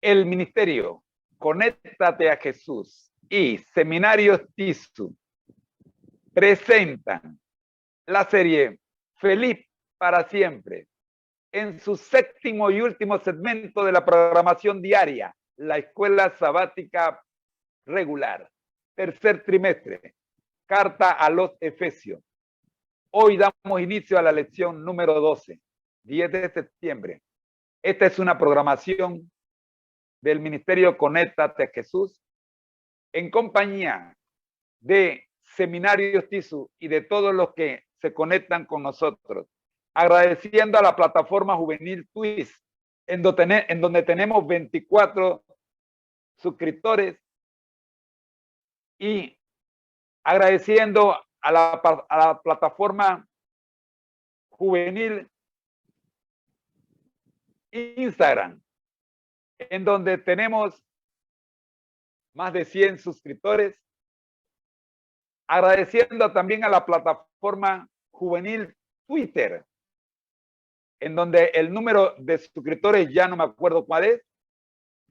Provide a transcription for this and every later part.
El ministerio Conéctate a Jesús y Seminarios TISU presentan la serie Feliz para Siempre en su séptimo y último segmento de la programación diaria, la Escuela Sabática Regular, tercer trimestre, Carta a los Efesios. Hoy damos inicio a la lección número 12, 10 de septiembre. Esta es una programación del Ministerio Conéctate a Jesús en compañía de Seminarios TISU y de todos los que se conectan con nosotros. Agradeciendo a la plataforma juvenil Twist, en donde tenemos 24 suscriptores, y agradeciendo a la plataforma juvenil Instagram, en donde tenemos más de 100 suscriptores. Agradeciendo también a la plataforma juvenil Twitter, en donde el número de suscriptores ya no me acuerdo cuál es.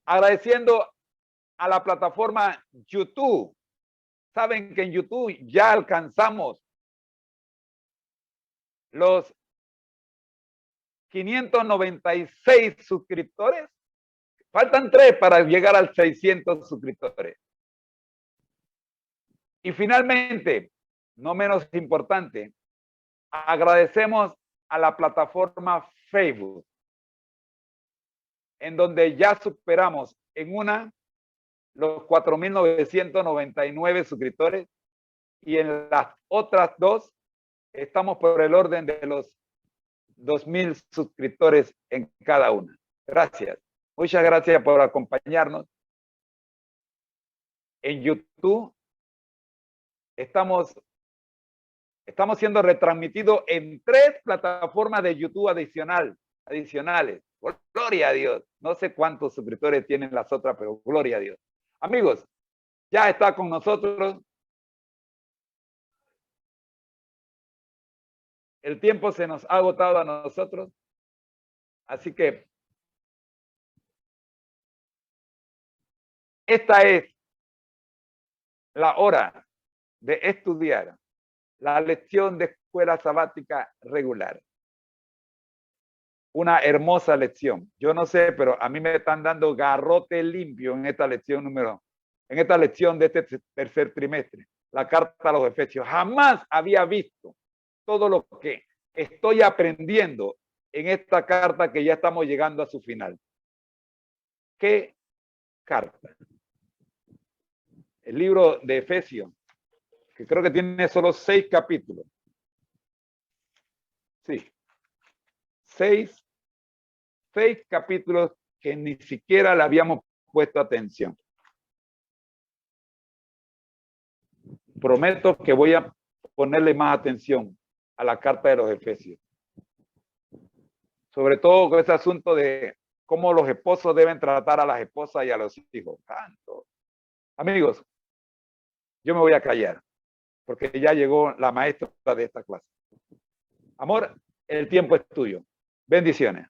Agradeciendo a la plataforma YouTube. Saben que en YouTube ya alcanzamos los 596 suscriptores. Faltan 3 para llegar al 600 suscriptores. Y finalmente, no menos importante, agradecemos a la plataforma Facebook, en donde ya superamos en una los 4.999 suscriptores, y en las otras dos estamos por el orden de los 2.000 suscriptores en cada una. Gracias. Muchas gracias por acompañarnos. En YouTube estamos siendo retransmitidos en 3 plataformas de YouTube adicionales. Gloria a Dios. No sé cuántos suscriptores tienen las otras, pero gloria a Dios. Amigos, ya está con nosotros. El tiempo se nos ha agotado a nosotros. Así que esta es la hora de estudiar la lección de escuela sabática regular. Una hermosa lección. Yo no sé, pero a mí me están dando garrote limpio en esta lección de este tercer trimestre. La carta a los Efesios. Jamás había visto todo lo que estoy aprendiendo en esta carta, que ya estamos llegando a su final. ¿Qué carta? El libro de Efesios, que creo que tiene solo 6 capítulos. Sí. 6 capítulos que ni siquiera le habíamos puesto atención. Prometo que voy a ponerle más atención a la carta de los Efesios. Sobre todo con ese asunto de cómo los esposos deben tratar a las esposas y a los hijos. Tanto. Amigos, yo me voy a callar, porque ya llegó la maestra de esta clase. Amor, el tiempo es tuyo. Bendiciones.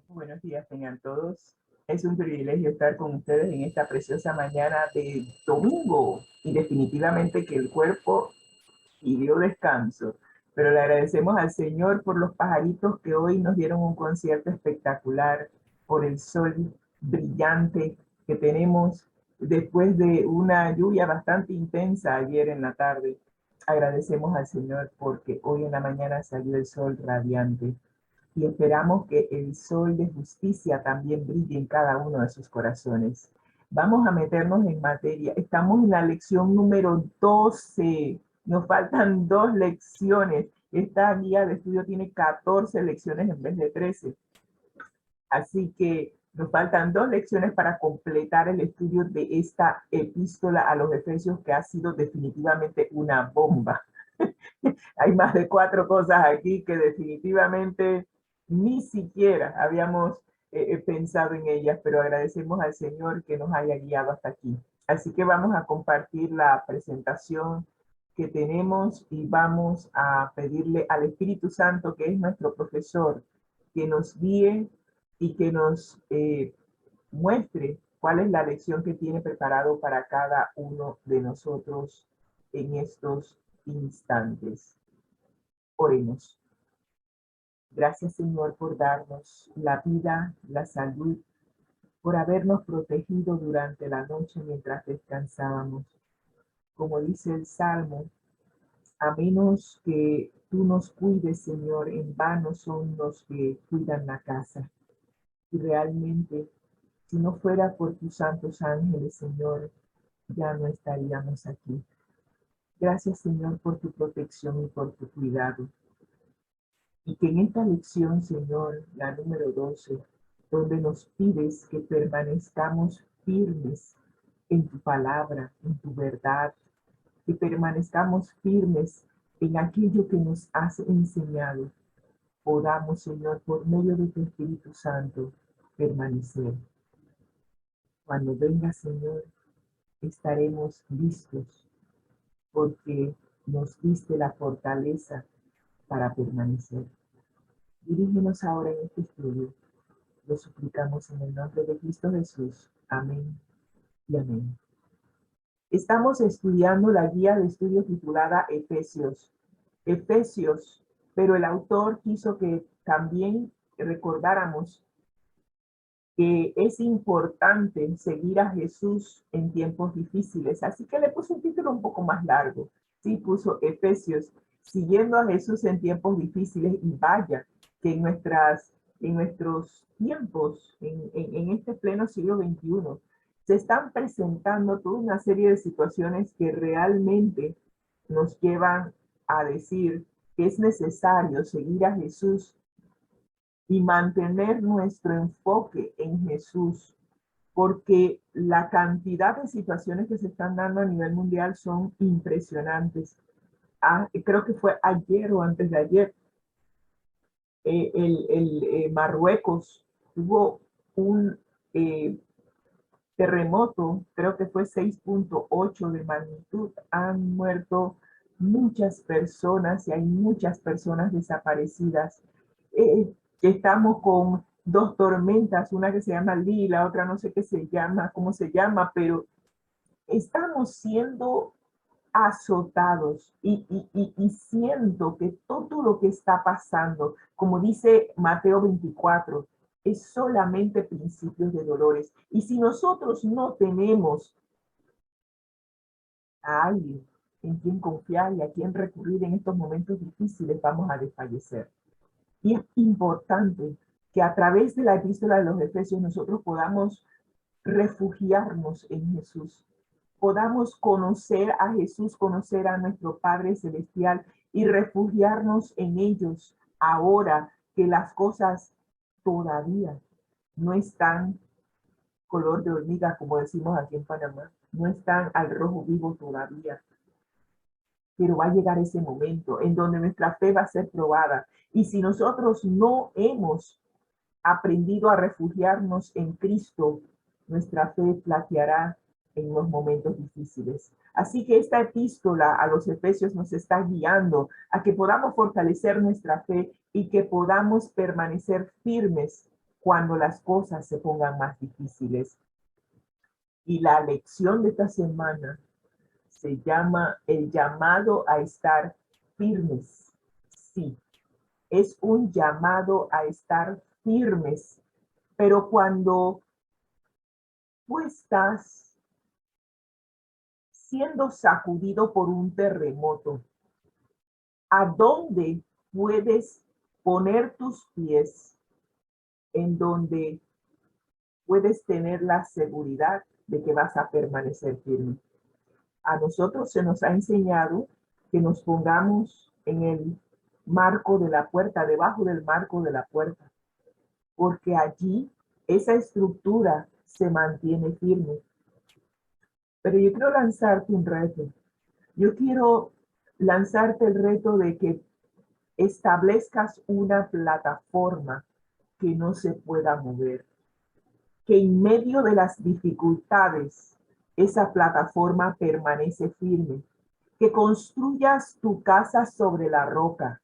Buenos días, tengan todos. Es un privilegio estar con ustedes en esta preciosa mañana de domingo, y definitivamente que el cuerpo pidió descanso, pero le agradecemos al Señor por los pajaritos que hoy nos dieron un concierto espectacular, por el sol brillante que tenemos después de una lluvia bastante intensa ayer en la tarde. Agradecemos al Señor porque hoy en la mañana salió el sol radiante, y esperamos que el sol de justicia también brille en cada uno de sus corazones. Vamos a meternos en materia. Estamos en la lección número 12. Nos faltan 2 lecciones. Esta guía de estudio tiene 14 lecciones en vez de 13. Así que nos faltan 2 lecciones para completar el estudio de esta epístola a los Efesios, que ha sido definitivamente una bomba. Hay más de 4 cosas aquí que definitivamente ni siquiera habíamos pensado en ellas, pero agradecemos al Señor que nos haya guiado hasta aquí. Así que vamos a compartir la presentación que tenemos y vamos a pedirle al Espíritu Santo, que es nuestro profesor, que nos guíe y que nos muestre cuál es la lección que tiene preparado para cada uno de nosotros en estos instantes. Oremos. Gracias, Señor, por darnos la vida, la salud, por habernos protegido durante la noche mientras descansábamos. Como dice el Salmo, a menos que tú nos cuides, Señor, en vano son los que cuidan la casa. Y realmente, si no fuera por tus santos ángeles, Señor, ya no estaríamos aquí. Gracias, Señor, por tu protección y por tu cuidado. Y que en esta lección, Señor, la número 12, donde nos pides que permanezcamos firmes en tu palabra, en tu verdad, que permanezcamos firmes en aquello que nos has enseñado, podamos, Señor, por medio de tu Espíritu Santo, permanecer. Cuando venga, Señor, estaremos listos, porque nos diste la fortaleza para permanecer. Dirígenos ahora en este estudio. Lo suplicamos en el nombre de Cristo Jesús. Amén y amén. Estamos estudiando la guía de estudio titulada Efesios. Efesios, pero el autor quiso que también recordáramos que es importante seguir a Jesús en tiempos difíciles. Así que le puso un título un poco más largo. Sí, puso Efesios, siguiendo a Jesús en tiempos difíciles. Y vaya, que en nuestros tiempos, en este pleno siglo XXI, se están presentando toda una serie de situaciones que realmente nos llevan a decir que es necesario seguir a Jesús y mantener nuestro enfoque en Jesús, porque la cantidad de situaciones que se están dando a nivel mundial son impresionantes. Creo que fue ayer o antes de ayer, Marruecos tuvo un terremoto, creo que fue 6.8 de magnitud. Han muerto muchas personas y hay muchas personas desaparecidas. Estamos con dos tormentas, una que se llama Lee, la otra no sé qué se llama, cómo se llama, pero estamos siendo azotados y siento que todo lo que está pasando, como dice Mateo 24, es solamente principios de dolores. Y si nosotros no tenemos a alguien en quien confiar y a quien recurrir en estos momentos difíciles, vamos a desfallecer. Y es importante que a través de la epístola de los Efesios nosotros podamos refugiarnos en Jesús, podamos conocer a Jesús, conocer a nuestro Padre Celestial y refugiarnos en ellos ahora que las cosas todavía no están color de hormiga, como decimos aquí en Panamá, no están al rojo vivo todavía. Pero va a llegar ese momento en donde nuestra fe va a ser probada. Y si nosotros no hemos aprendido a refugiarnos en Cristo, nuestra fe flaqueará en los momentos difíciles. Así que esta epístola a los Efesios nos está guiando a que podamos fortalecer nuestra fe y que podamos permanecer firmes cuando las cosas se pongan más difíciles. Y la lección de esta semana se llama el llamado a estar firmes. Sí, es un llamado a estar firmes. Pero cuando tú estás siendo sacudido por un terremoto, ¿a dónde puedes poner tus pies en donde puedes tener la seguridad de que vas a permanecer firme? A nosotros se nos ha enseñado que nos pongamos en el marco de la puerta, debajo del marco de la puerta, porque allí esa estructura se mantiene firme. Pero yo quiero lanzarte un reto. Yo quiero lanzarte el reto de que establezcas una plataforma que no se pueda mover. Que en medio de las dificultades, esa plataforma permanece firme. Que construyas tu casa sobre la roca,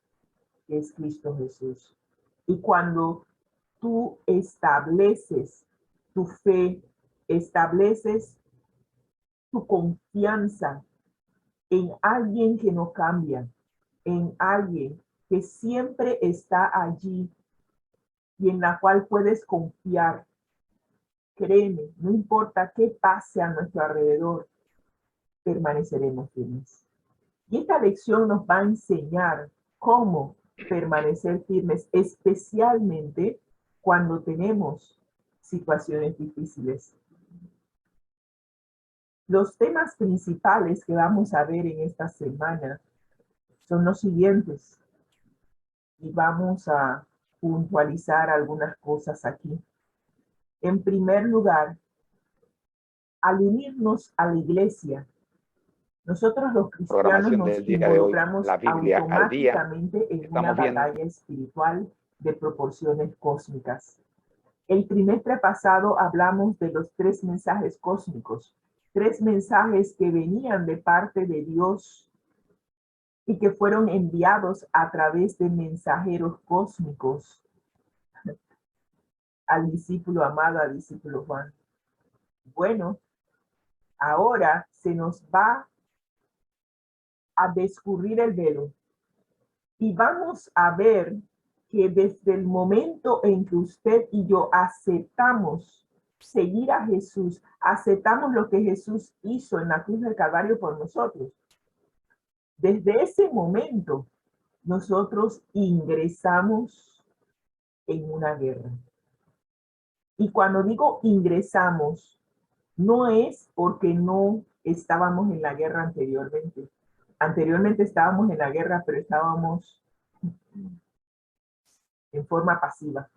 que es Cristo Jesús. Y cuando tú estableces tu fe, estableces tu confianza en alguien que no cambia, en alguien que siempre está allí y en la cual puedes confiar. Créeme, no importa qué pase a nuestro alrededor, permaneceremos firmes. Y esta lección nos va a enseñar cómo permanecer firmes, especialmente cuando tenemos situaciones difíciles. Los temas principales que vamos a ver en esta semana son los siguientes. Y vamos a puntualizar algunas cosas aquí. En primer lugar, al unirnos a la iglesia, nosotros los cristianos Programación nos del día de hoy, involucramos la Biblia al día. automáticamente en una Estamos viendo batalla espiritual de proporciones cósmicas. El trimestre pasado hablamos de los 3 mensajes cósmicos, 3 mensajes que venían de parte de Dios y que fueron enviados a través de mensajeros cósmicos al discípulo amado, al discípulo Juan. Bueno, ahora se nos va a descubrir el velo y vamos a ver que desde el momento en que usted y yo aceptamos seguir a Jesús, aceptamos lo que Jesús hizo en la cruz del Calvario por nosotros, desde ese momento nosotros ingresamos en una guerra. Y cuando digo ingresamos, no es porque no estábamos en la guerra anteriormente. Anteriormente estábamos en la guerra, pero estábamos en forma pasiva.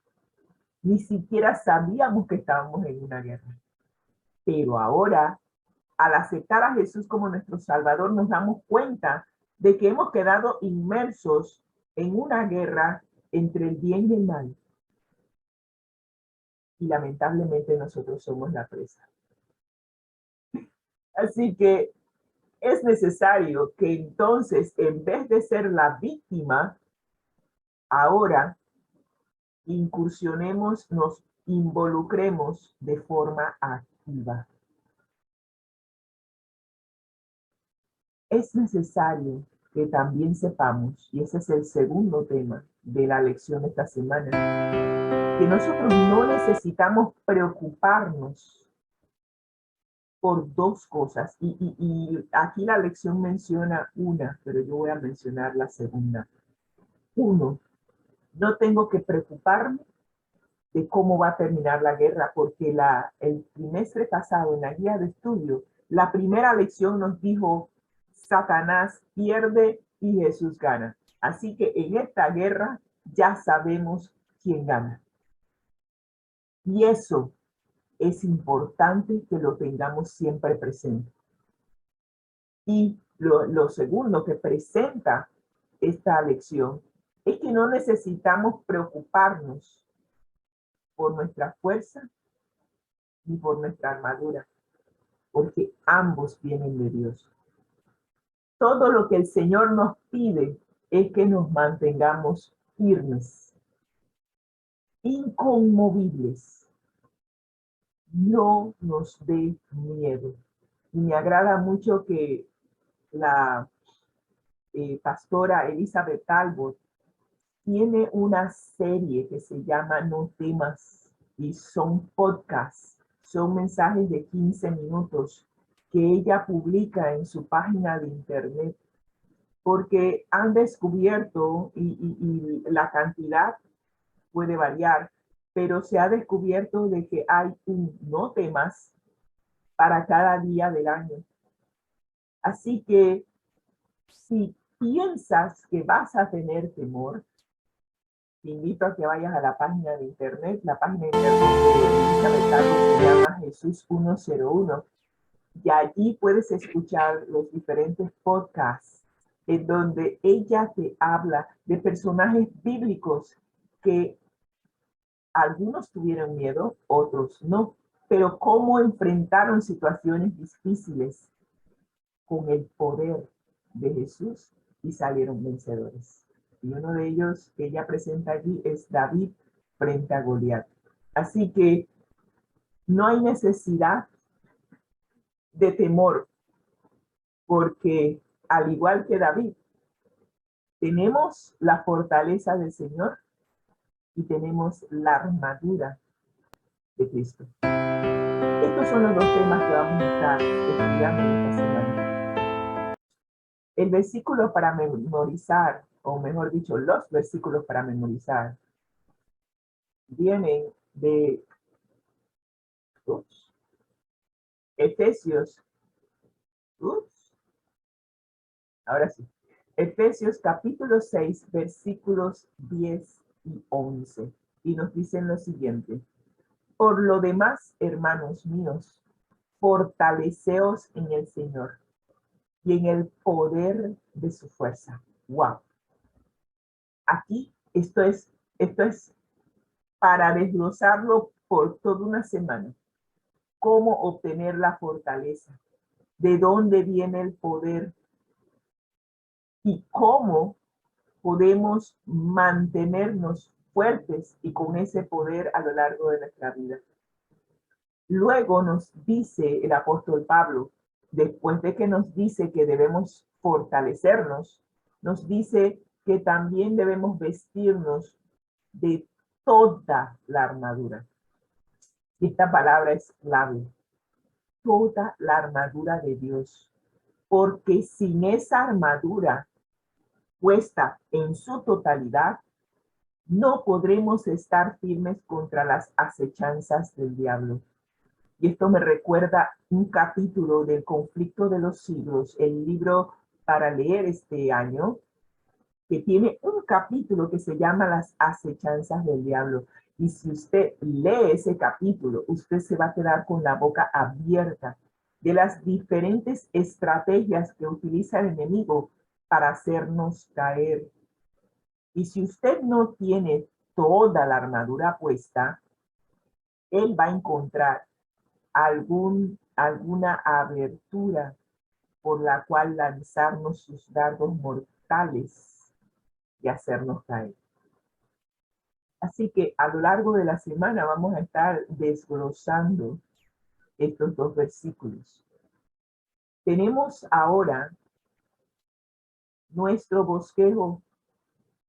Ni siquiera sabíamos que estábamos en una guerra. Pero ahora, al aceptar a Jesús como nuestro Salvador, nos damos cuenta de que hemos quedado inmersos en una guerra entre el bien y el mal. Y lamentablemente nosotros somos la presa. Así que es necesario que entonces, en vez de ser la víctima, ahora incursionemos, nos involucremos de forma activa. Es necesario que también sepamos, y ese es el segundo tema de la lección de esta semana, que nosotros no necesitamos preocuparnos por 2 cosas. Y aquí la lección menciona una, pero yo voy a mencionar la segunda. 1, no tengo que preocuparme de cómo va a terminar la guerra, porque el trimestre pasado en la guía de estudio, la primera lección nos dijo, Satanás pierde y Jesús gana. Así que en esta guerra ya sabemos quién gana. Y eso es importante que lo tengamos siempre presente. Y lo segundo que presenta esta lección es que no necesitamos preocuparnos por nuestra fuerza ni por nuestra armadura, porque ambos vienen de Dios. Todo lo que el Señor nos pide es que nos mantengamos firmes, inconmovibles. No nos dé miedo. Y me agrada mucho que la pastora Elizabeth Talbot tiene una serie que se llama No temas y son podcasts, son mensajes de 15 minutos que ella publica en su página de internet porque han descubierto y la cantidad puede variar, pero se ha descubierto de que hay un no temas para cada día del año. Así que si piensas que vas a tener temor, te invito a que vayas a la página de internet. La página de internet de Elizabeth Talbot se llama Jesús 101 y allí puedes escuchar los diferentes podcasts en donde ella te habla de personajes bíblicos que algunos tuvieron miedo, otros no, pero cómo enfrentaron situaciones difíciles con el poder de Jesús y salieron vencedores. Y uno de ellos que ella presenta allí es David, frente a Goliat. Así que no hay necesidad de temor, porque al igual que David, tenemos la fortaleza del Señor y tenemos la armadura de Cristo. Estos son los dos temas que vamos a estar estudiando esta semana. El versículo para memorizar, o mejor dicho, los versículos para memorizar, vienen de Efesios, ahora sí, Efesios capítulo 6, versículos 10 y 11. Y nos dicen lo siguiente: por lo demás, hermanos míos, fortaleceos en el Señor y en el poder de su fuerza. Wow. Aquí esto es para desglosarlo por toda una semana. ¿Cómo obtener la fortaleza? ¿De dónde viene el poder? ¿Y cómo podemos mantenernos fuertes y con ese poder a lo largo de nuestra vida? Luego nos dice el apóstol Pablo, después de que nos dice que debemos fortalecernos, nos dice que también debemos vestirnos de toda la armadura. Y esta palabra es clave. Toda la armadura de Dios. Porque sin esa armadura puesta en su totalidad, no podremos estar firmes contra las acechanzas del diablo. Y esto me recuerda un capítulo del Conflicto de los Siglos, el libro para leer este año, que tiene un capítulo que se llama Las acechanzas del diablo. Y si usted lee ese capítulo, usted se va a quedar con la boca abierta de las diferentes estrategias que utiliza el enemigo para hacernos caer. Y si usted no tiene toda la armadura puesta, él va a encontrar alguna abertura por la cual lanzarnos sus dardos mortales y hacernos caer. Así que a lo largo de la semana vamos a estar desglosando estos dos versículos. Tenemos ahora nuestro bosquejo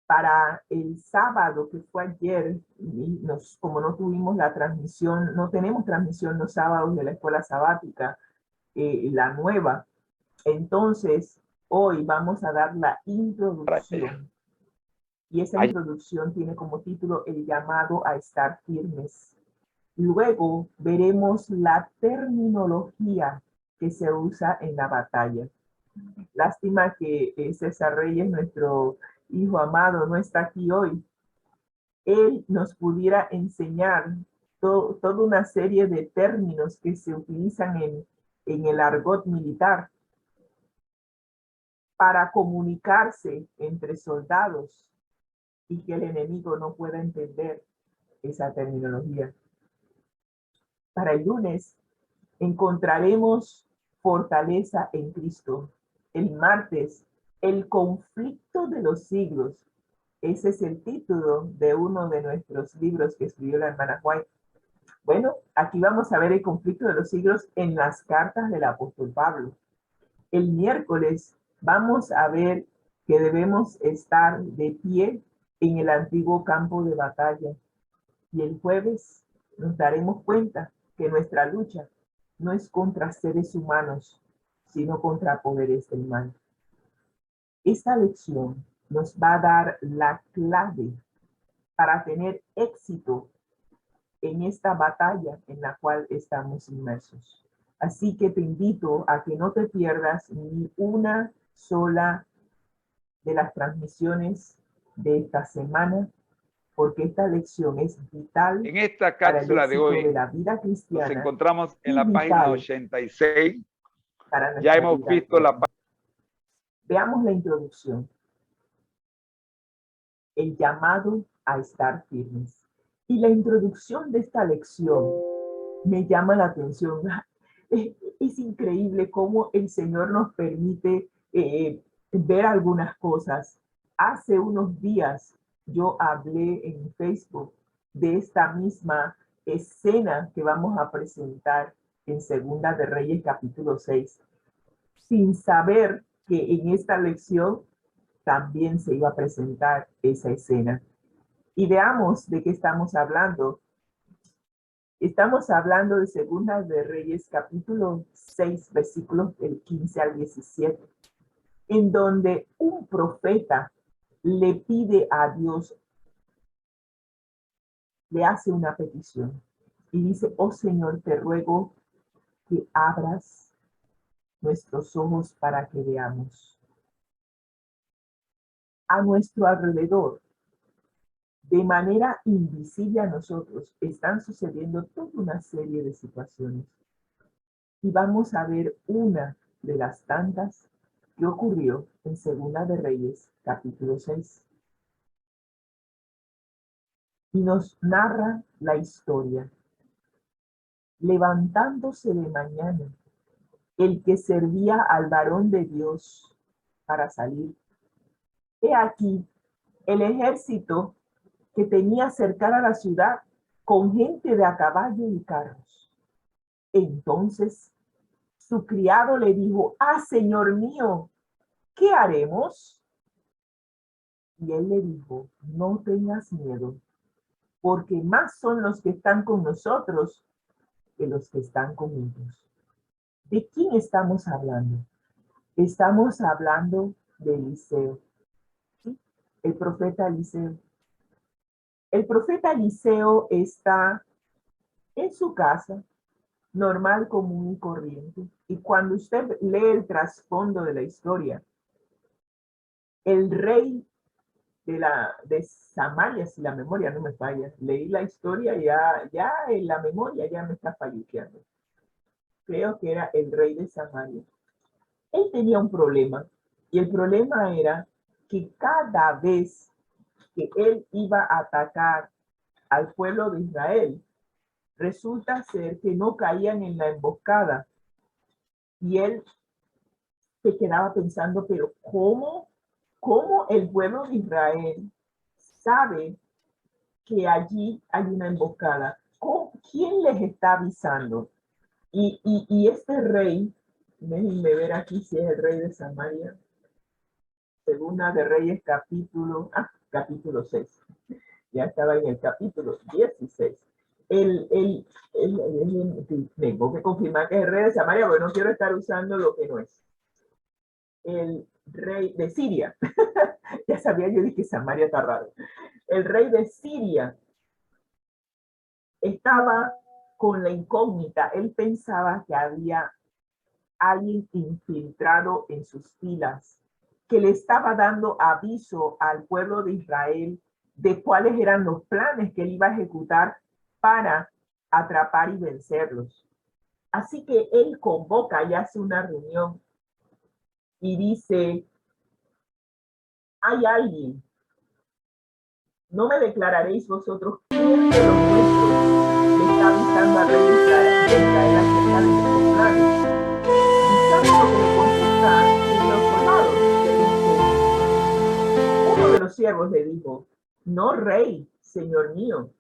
para el sábado, que fue ayer. Como no tuvimos la transmisión, no tenemos transmisión los sábados de la escuela sabática, la nueva. Entonces, hoy vamos a dar la introducción. Y esa introducción tiene como título El llamado a estar firmes. Luego veremos la terminología que se usa en la batalla. Lástima que César Reyes, nuestro hijo amado, no está aquí hoy. Él nos pudiera enseñar toda una serie de términos que se utilizan en el argot militar para comunicarse entre soldados y que el enemigo no pueda entender esa terminología. Para el lunes encontraremos fortaleza en Cristo. El martes, el conflicto de los siglos. Ese es el título de uno de nuestros libros que escribió la hermana White. Bueno, aquí vamos a ver el conflicto de los siglos en las cartas del apóstol Pablo. El miércoles vamos a ver que debemos estar de pie en el antiguo campo de batalla. Y el jueves nos daremos cuenta que nuestra lucha no es contra seres humanos, sino contra poderes del mal. Esta lección nos va a dar la clave para tener éxito en esta batalla en la cual estamos inmersos. Así que te invito a que no te pierdas ni una sola de las transmisiones de esta semana, porque esta lección es vital en esta para el cápsula de éxito hoy. de la vida cristiana. Nos encontramos en la página 86. Ya hemos visto la página. Veamos la introducción. El llamado a estar firmes. Y la introducción de esta lección me llama la atención. Es increíble cómo el Señor nos permite ver algunas cosas. Hace unos días yo hablé en Facebook de esta misma escena que vamos a presentar en Segunda de Reyes capítulo 6, sin saber que en esta lección también se iba a presentar esa escena. Y veamos de qué estamos hablando. Estamos hablando de Segunda de Reyes capítulo 6, versículos del 15 al 17, en donde un profeta le pide a Dios, le hace una petición y dice: oh Señor, te ruego que abras nuestros ojos para que veamos. A nuestro alrededor, de manera invisible a nosotros, están sucediendo toda una serie de situaciones. Y vamos a ver una de las tantas que ocurrió en Segunda de Reyes, capítulo 6. Y nos narra la historia. Levantándose de mañana, el que servía al varón de Dios para salir, he aquí el ejército que tenía cercada la ciudad con gente de a caballo y carros. Entonces su criado le dijo: ah, señor mío, ¿qué haremos? Y él le dijo: no tengas miedo, porque más son los que están con nosotros que los que están con ellos. ¿De quién estamos hablando? Estamos hablando de Eliseo, ¿sí? El profeta Eliseo. El profeta Eliseo está en su casa, normal, común y corriente. Y cuando usted lee el trasfondo de la historia, el rey de Samaria, si la memoria no me falla, leí la historia ya en la memoria ya me está falluqueando. Creo que era el rey de Samaria. Él tenía un problema, y el problema era que cada vez que él iba a atacar al pueblo de Israel, resulta ser que no caían en la emboscada. Y él se quedaba pensando, pero ¿cómo el pueblo de Israel sabe que allí hay una emboscada? ¿Quién les está avisando? Y este rey, déjenme ver aquí si es el rey de Samaria, Segunda de Reyes capítulo 6. Ya estaba en el capítulo 16. Tengo que confirmar que es el rey de Samaria, porque no quiero estar usando lo que no es. El rey de Siria. Ya sabía yo de que Samaria está raro. El rey de Siria estaba con la incógnita. Él pensaba que había alguien infiltrado en sus filas, que le estaba dando aviso al pueblo de Israel de cuáles eran los planes que él iba a ejecutar para atrapar y vencerlos. Así que él convoca y hace una reunión y dice: hay alguien, no me declararéis vosotros quién de los nuestros le está avisando al rey de Israel acerca de nuestros planes. ¿Y sabe lo que le contesta los soldados? Uno de los siervos le dijo: no, rey, señor mío,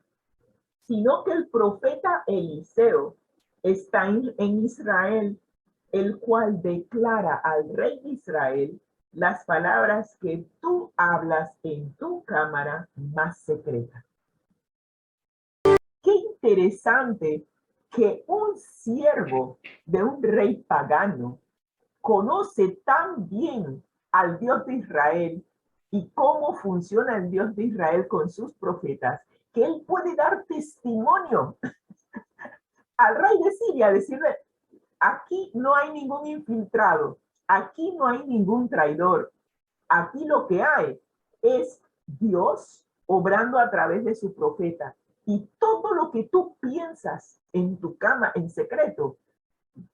sino que el profeta Eliseo está en Israel, el cual declara al rey de Israel las palabras que tú hablas en tu cámara más secreta. Qué interesante que un siervo de un rey pagano conoce tan bien al Dios de Israel y cómo funciona el Dios de Israel con sus profetas, que él puede dar testimonio al rey de Siria, decirle: aquí no hay ningún infiltrado, aquí no hay ningún traidor, aquí lo que hay es Dios obrando a través de su profeta. Y todo lo que tú piensas en tu cama en secreto,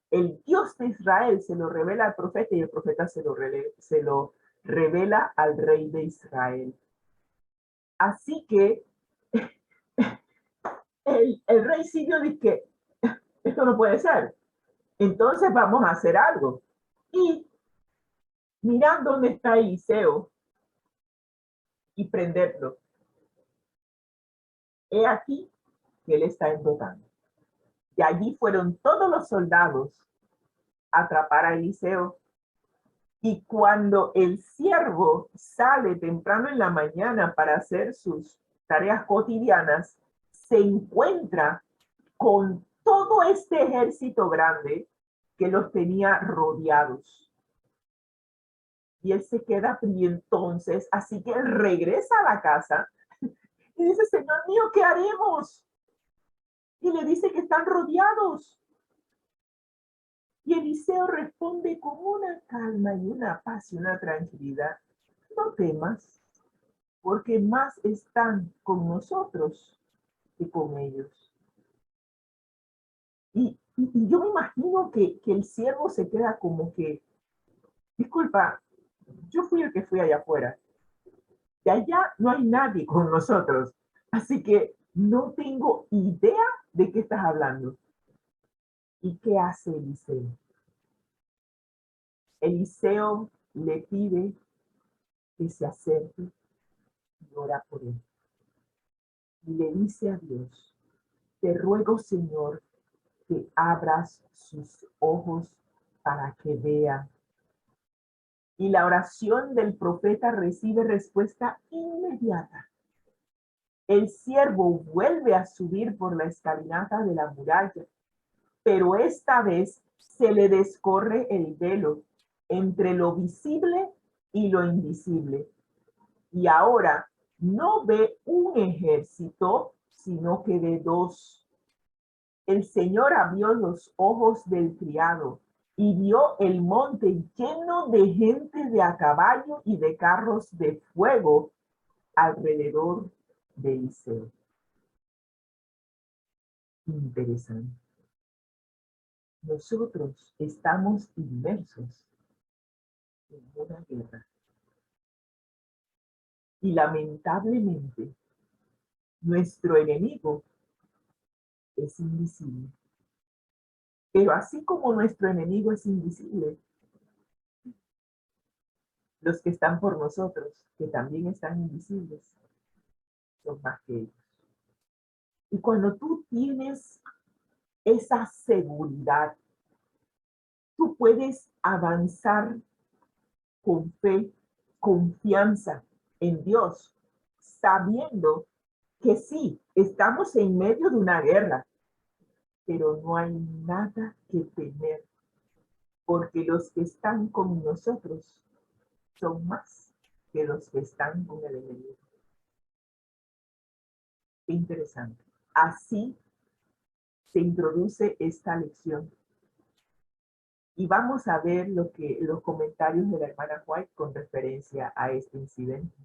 el Dios de Israel se lo revela al profeta, y el profeta se lo revela al rey de Israel. Así que el rey sirio dice que esto no puede ser. Entonces vamos a hacer algo. Y mirar dónde está Eliseo y prenderlo. he aquí que él está invocando. Y allí fueron todos los soldados a atrapar a Eliseo. Y cuando el siervo sale temprano en la mañana para hacer sus tareas cotidianas, se encuentra con todo este ejército grande que los tenía rodeados. Y él se queda frío entonces, así que él regresa a la casa y dice, Señor mío, ¿qué haremos? Y le dice que están rodeados. Y Eliseo responde con una calma y una paz y una tranquilidad. No temas, porque más están con nosotros que con ellos. Y yo me imagino que el siervo se queda como que, disculpa, yo fui el que fui allá afuera. Y allá no hay nadie con nosotros. Así que no tengo idea de qué estás hablando. ¿Y qué hace Eliseo? Eliseo le pide que se acerque y ora por él. Y le dice a Dios, te ruego, Señor, que abras sus ojos para que vea. Y la oración del profeta recibe respuesta inmediata. El siervo vuelve a subir por la escalinata de la muralla, pero esta vez se le descorre el velo entre lo visible y lo invisible. Y ahora no ve un ejército, sino que ve dos. El Señor abrió los ojos del criado y vio el monte lleno de gente de a caballo y de carros de fuego alrededor de Eliseo. Interesante. Nosotros estamos inmersos en una guerra. Y lamentablemente, nuestro enemigo es invisible. Pero así como nuestro enemigo es invisible, los que están por nosotros, que también están invisibles, son más que ellos. Y cuando tú tienes esa seguridad, tú puedes avanzar con fe, confianza en Dios, sabiendo que sí, estamos en medio de una guerra, pero no hay nada que temer, porque los que están con nosotros son más que los que están con el enemigo. Qué interesante. Así se introduce esta lección. Y vamos a ver los comentarios de la hermana White con referencia a este incidente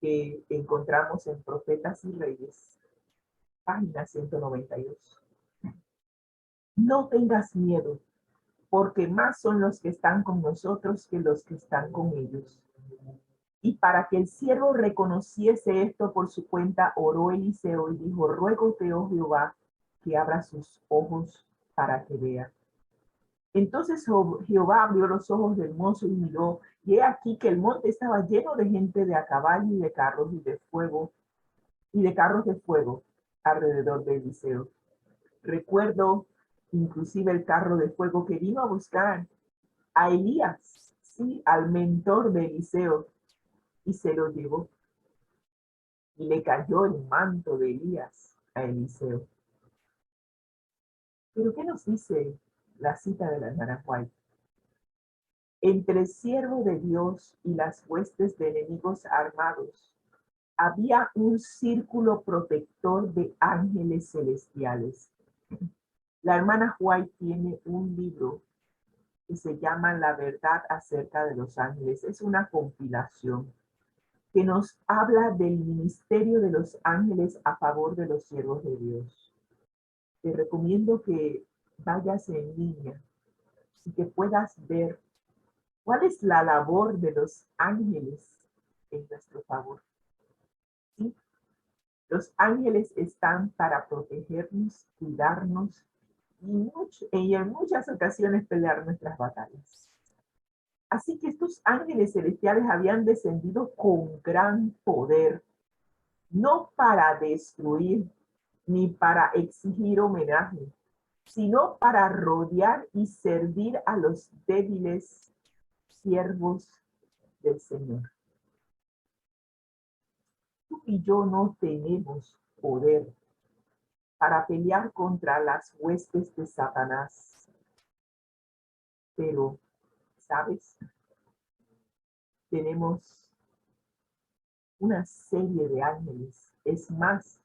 que encontramos en Profetas y Reyes, página 192. No tengas miedo, porque más son los que están con nosotros que los que están con ellos. Y para que el siervo reconociese esto por su cuenta, oró Eliseo y dijo, ruégote, oh Jehová, que abra sus ojos para que vea. Entonces Jehová abrió los ojos del mozo y miró, y he aquí que el monte estaba lleno de gente de a caballo y de carros y de fuego, y de carros de fuego alrededor de Eliseo. Recuerdo inclusive el carro de fuego que vino a buscar a Elías, sí, al mentor de Eliseo, y se lo llevó. Y le cayó el manto de Elías a Eliseo. Pero ¿qué nos dice la cita de la hermana White? Entre el siervo de Dios y las huestes de enemigos armados, había un círculo protector de ángeles celestiales. La hermana White tiene un libro que se llama La verdad acerca de los ángeles. Es una compilación que nos habla del ministerio de los ángeles a favor de los siervos de Dios. Te recomiendo que vayas en línea y que puedas ver cuál es la labor de los ángeles en nuestro favor. ¿Sí? Los ángeles están para protegernos, cuidarnos y en muchas ocasiones pelear nuestras batallas. Así que estos ángeles celestiales habían descendido con gran poder no para destruir ni para exigir homenaje, sino para rodear y servir a los débiles siervos del Señor. Tú y yo no tenemos poder para pelear contra las huestes de Satanás. Pero, ¿sabes? Tenemos una serie de ángeles. Es más,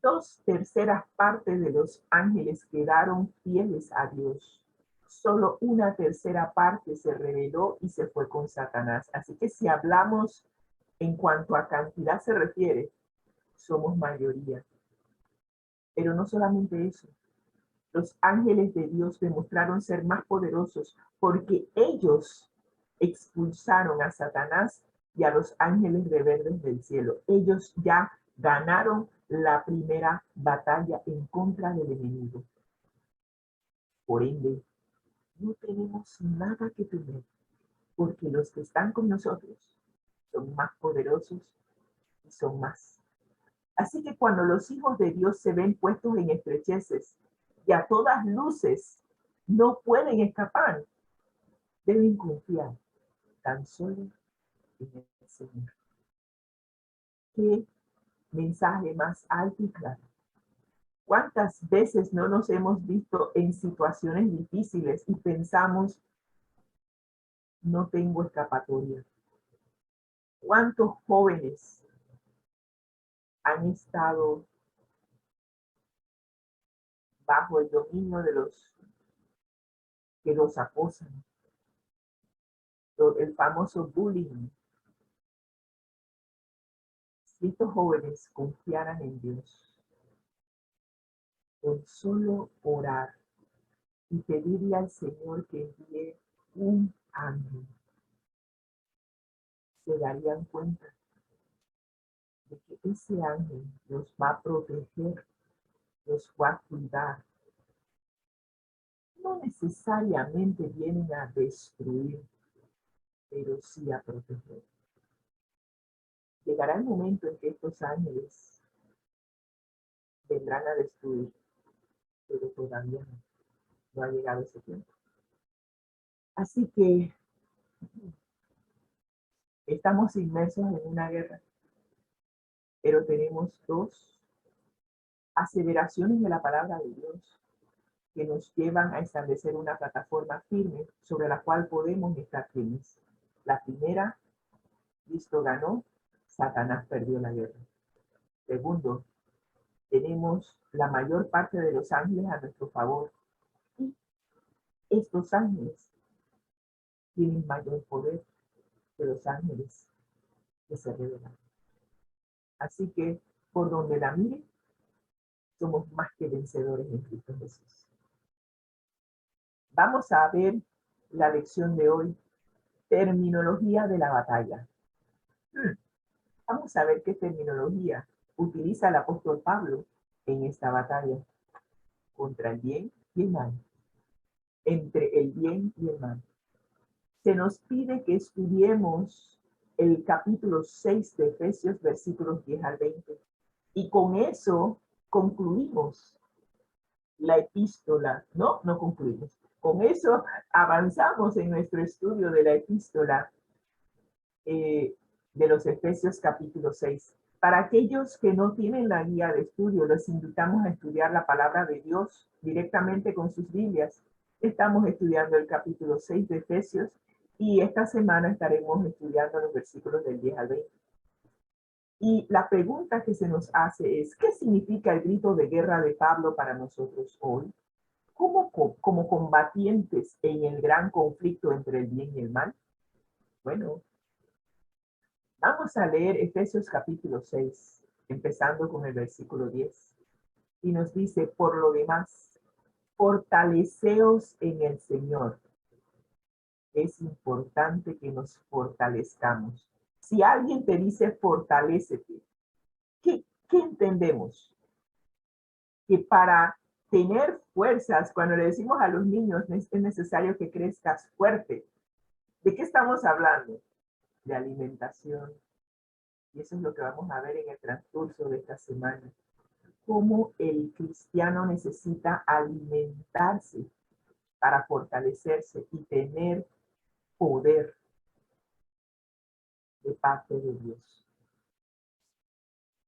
2/3 partes de los ángeles quedaron fieles a Dios. Solo 1/3 parte se rebeló y se fue con Satanás. Así que si hablamos en cuanto a cantidad se refiere, somos mayoría. Pero no solamente eso. Los ángeles de Dios demostraron ser más poderosos porque ellos expulsaron a Satanás y a los ángeles rebeldes del cielo. Ellos ya ganaron la primera batalla en contra del enemigo. Por ende, no tenemos nada que temer, porque los que están con nosotros son más poderosos y son más. Así que cuando los hijos de Dios se ven puestos en estrecheces y a todas luces no pueden escapar, deben confiar tan solo en el Señor. ¿Qué mensaje más alto y claro? ¿Cuántas veces no nos hemos visto en situaciones difíciles y pensamos, no tengo escapatoria? ¿Cuántos jóvenes han estado bajo el dominio de los que los acosan? El famoso bullying. Si estos jóvenes confiaran en Dios, con solo orar y pedirle al Señor que envíe un ángel, se darían cuenta de que ese ángel los va a proteger, los va a cuidar. No necesariamente vienen a destruir, pero sí a proteger. Llegará el momento en que estos ángeles vendrán a destruir, pero todavía no ha llegado ese tiempo. Así que estamos inmersos en una guerra, pero tenemos dos aseveraciones de la palabra de Dios que nos llevan a establecer una plataforma firme sobre la cual podemos estar firmes. La primera, Cristo ganó, Satanás perdió la guerra. Segundo, tenemos la mayor parte de los ángeles a nuestro favor. Y estos ángeles tienen mayor poder que los ángeles que se revelan. Así que, por donde la mire, somos más que vencedores en Cristo Jesús. Vamos a ver la lección de hoy, terminología de la batalla. Vamos a ver qué terminología utiliza el apóstol Pablo en esta batalla contra el bien y el mal, entre el bien y el mal. Se nos pide que estudiemos el capítulo 6 de Efesios, versículos 10 al 20. Y con eso concluimos la epístola. No concluimos. Con eso avanzamos en nuestro estudio de la epístola de los Efesios capítulo 6. Para aquellos que no tienen la guía de estudio, los invitamos a estudiar la palabra de Dios directamente con sus Biblias. Estamos estudiando el capítulo 6 de Efesios y esta semana estaremos estudiando los versículos del 10 al 20. Y la pregunta que se nos hace es, ¿qué significa el grito de guerra de Pablo para nosotros hoy? ¿Cómo como combatientes en el gran conflicto entre el bien y el mal? Bueno, vamos a leer Efesios capítulo 6, empezando con el versículo 10. Y nos dice, por lo demás, fortaleceos en el Señor. Es importante que nos fortalezcamos. Si alguien te dice fortalécete, ¿qué entendemos? Que para tener fuerzas, cuando le decimos a los niños, es necesario que crezcas fuerte. ¿De qué estamos hablando? De alimentación, y eso es lo que vamos a ver en el transcurso de esta semana, cómo el cristiano necesita alimentarse para fortalecerse y tener poder de parte de Dios.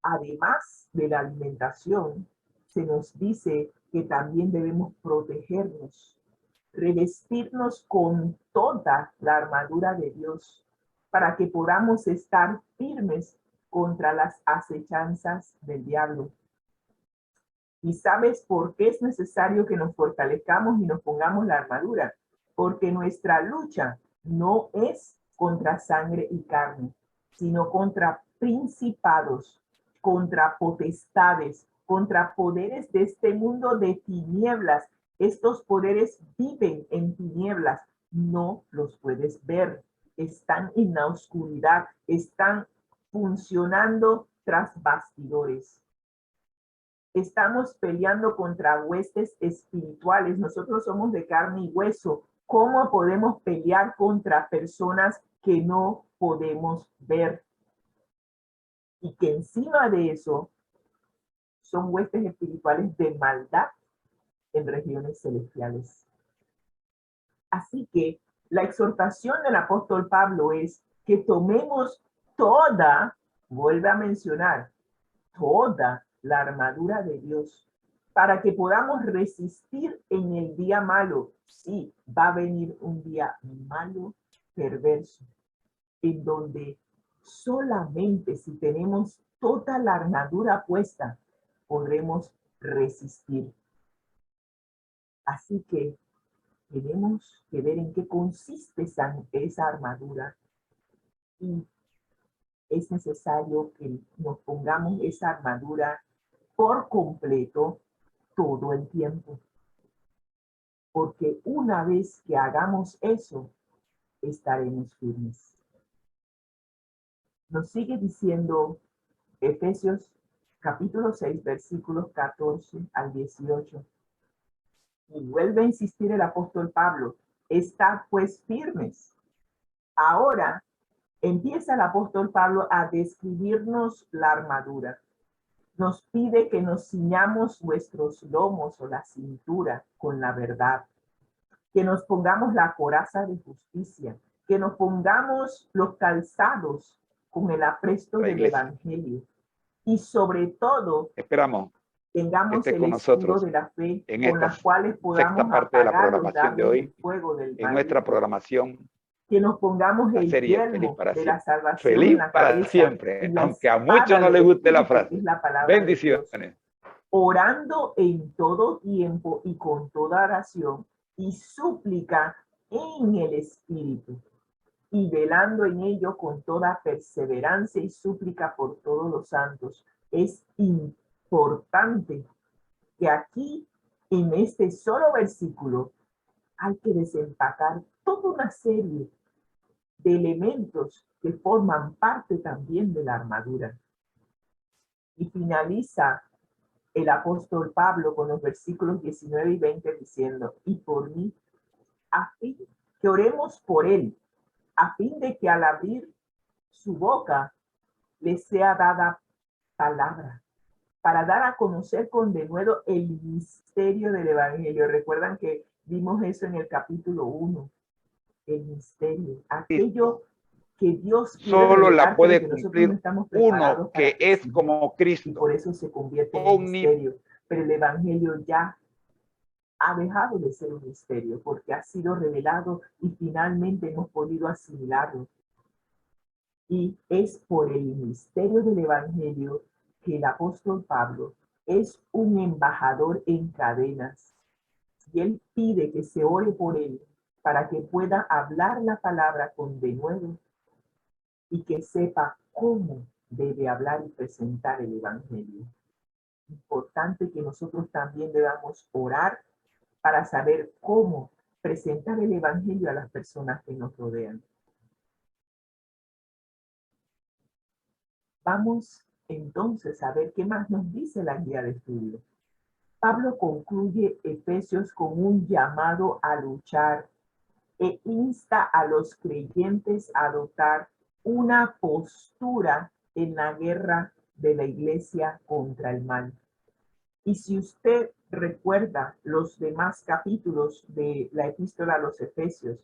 Además de la alimentación, se nos dice que también debemos protegernos, revestirnos con toda la armadura de Dios para que podamos estar firmes contra las acechanzas del diablo. ¿Y sabes por qué es necesario que nos fortalezcamos y nos pongamos la armadura? Porque nuestra lucha no es contra sangre y carne, sino contra principados, contra potestades, contra poderes de este mundo de tinieblas. Estos poderes viven en tinieblas, no los puedes ver, están en la oscuridad, están funcionando tras bastidores. Estamos peleando contra huestes espirituales. Nosotros somos de carne y hueso. ¿Cómo podemos pelear contra personas que no podemos ver? Y que encima de eso son huestes espirituales de maldad en regiones celestiales. Así que la exhortación del apóstol Pablo es que tomemos toda, vuelve a mencionar, toda la armadura de Dios para que podamos resistir en el día malo. Sí, va a venir un día malo, perverso, en donde solamente si tenemos toda la armadura puesta, podremos resistir. Así que tenemos que ver en qué consiste esa armadura y es necesario que nos pongamos esa armadura por completo todo el tiempo. Porque una vez que hagamos eso, estaremos firmes. Nos sigue diciendo Efesios capítulo 6, versículos 14 al 18. Y vuelve a insistir el apóstol Pablo, estad pues firmes. Ahora empieza el apóstol Pablo a describirnos la armadura. Nos pide que nos ciñamos nuestros lomos o la cintura con la verdad, que nos pongamos la coraza de justicia, que nos pongamos los calzados con el apresto del evangelio y sobre todo tengamos el escudo de la fe con las cuales podamos apagar los dardos del fuego del mal. En nuestra programación, que nos pongamos el yelmo de la salvación feliz en la cabeza, para siempre, aunque a muchos no les guste la frase. Bendiciones. Orando en todo tiempo y con toda oración y súplica en el Espíritu, y velando en ello con toda perseverancia y súplica por todos los santos. Es importante que aquí, en este solo versículo, hay que desempacar toda una serie de elementos que forman parte también de la armadura. Y finaliza el apóstol Pablo con los versículos 19 y 20 diciendo, y por mí, a fin que oremos por él, a fin de que al abrir su boca le sea dada palabra, para dar a conocer con denuedo el misterio del evangelio. Recuerdan que vimos eso en el capítulo 1, el misterio, aquello que Dios solo la puede cumplir uno que es como Cristo. Y por eso se convierte en un misterio. Pero el evangelio ya ha dejado de ser un misterio porque ha sido revelado y finalmente hemos podido asimilarlo. Y es por el misterio del evangelio que el apóstol Pablo es un embajador en cadenas. Y él pide que se ore por él para que pueda hablar la palabra con denuedo y que sepa cómo debe hablar y presentar el evangelio. Importante que nosotros también debamos orar para saber cómo presentar el evangelio a las personas que nos rodean. Vamos entonces a ver qué más nos dice la guía de estudio. Pablo concluye Efesios con un llamado a luchar e insta a los creyentes a adoptar una postura en la guerra de la iglesia contra el mal. Y si usted recuerda los demás capítulos de la epístola a los Efesios,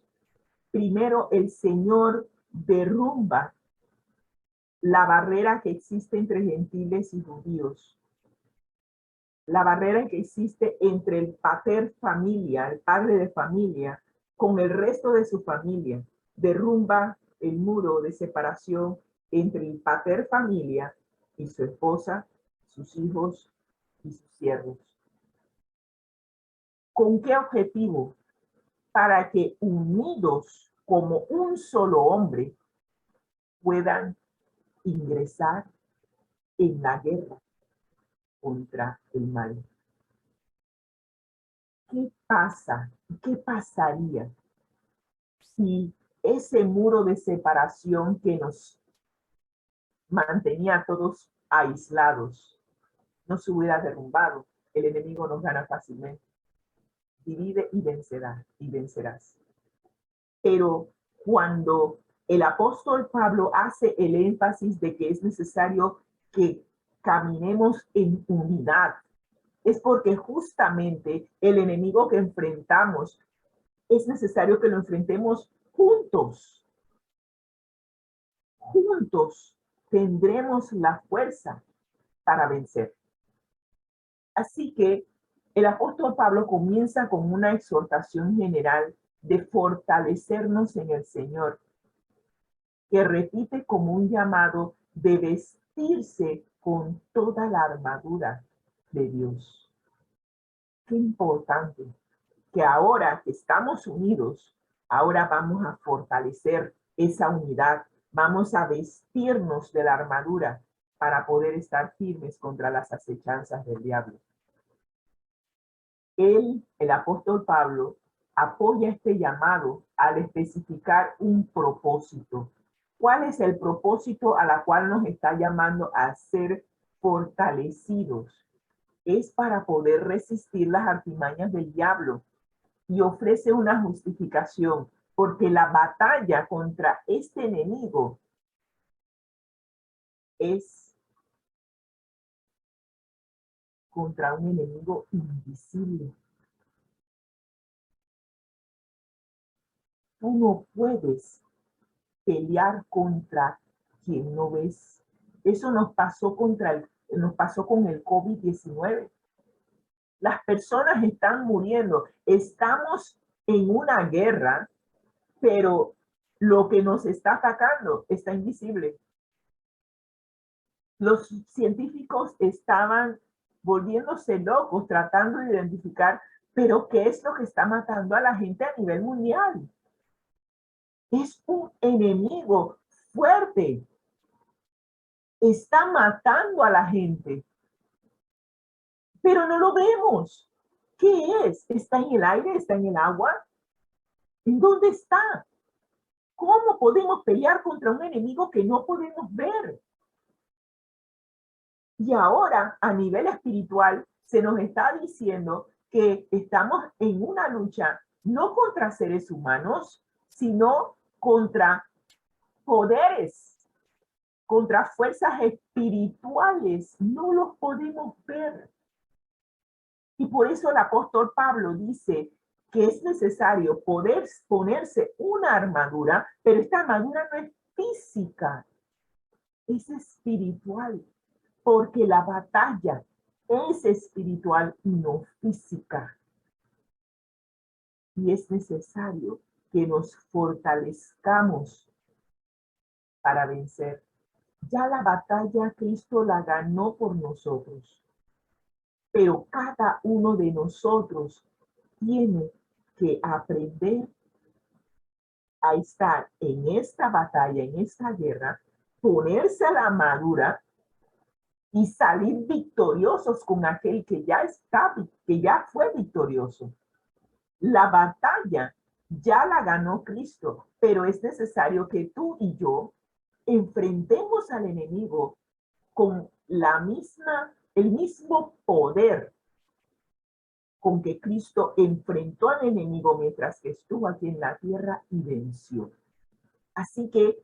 primero el Señor derrumba la barrera que existe entre gentiles y judíos, la barrera que existe entre el pater familia, el padre de familia, con el resto de su familia. Derrumba el muro de separación entre el pater familia y su esposa, sus hijos y sus siervos. ¿Con qué objetivo? Para que unidos como un solo hombre puedan ingresar en la guerra contra el mal. ¿Qué pasa? ¿Qué pasaría si ese muro de separación que nos mantenía a todos aislados no se hubiera derrumbado? El enemigo nos gana fácilmente. Divide y vencerás. Pero cuando el apóstol Pablo hace el énfasis de que es necesario que caminemos en unidad, es porque justamente el enemigo que enfrentamos es necesario que lo enfrentemos juntos. Juntos tendremos la fuerza para vencer. Así que el apóstol Pablo comienza con una exhortación general de fortalecernos en el Señor, que repite como un llamado de vestirse con toda la armadura de Dios. Qué importante que ahora que estamos unidos, ahora vamos a fortalecer esa unidad, vamos a vestirnos de la armadura para poder estar firmes contra las acechanzas del diablo. El apóstol Pablo, apoya este llamado al especificar un propósito. ¿Cuál es el propósito a la cual nos está llamando a ser fortalecidos? Es para poder resistir las artimañas del diablo, y ofrece una justificación, porque la batalla contra este enemigo es contra un enemigo invisible. Tú no puedes pelear contra quien no ves. Eso nos pasó con el COVID-19. Las personas están muriendo. Estamos en una guerra, pero lo que nos está atacando está invisible. Los científicos estaban volviéndose locos tratando de identificar, pero ¿qué es lo que está matando a la gente a nivel mundial? Es un enemigo fuerte. Está matando a la gente, pero no lo vemos. ¿Qué es? ¿Está en el aire? ¿Está en el agua? ¿En dónde está? ¿Cómo podemos pelear contra un enemigo que no podemos ver? Y ahora, a nivel espiritual, se nos está diciendo que estamos en una lucha no contra seres humanos, sino contra poderes, contra fuerzas espirituales. No los podemos ver. Y por eso el apóstol Pablo dice que es necesario poder ponerse una armadura, pero esta armadura no es física, es espiritual, porque la batalla es espiritual y no física. Y es necesario que nos fortalezcamos para vencer. Ya la batalla Cristo la ganó por nosotros, pero cada uno de nosotros tiene que aprender a estar en esta batalla, en esta guerra, ponerse la armadura y salir victoriosos con aquel que ya fue victorioso. La batalla ya la ganó Cristo, pero es necesario que tú y yo enfrentemos al enemigo con el mismo poder con que Cristo enfrentó al enemigo mientras que estuvo aquí en la tierra y venció. Así que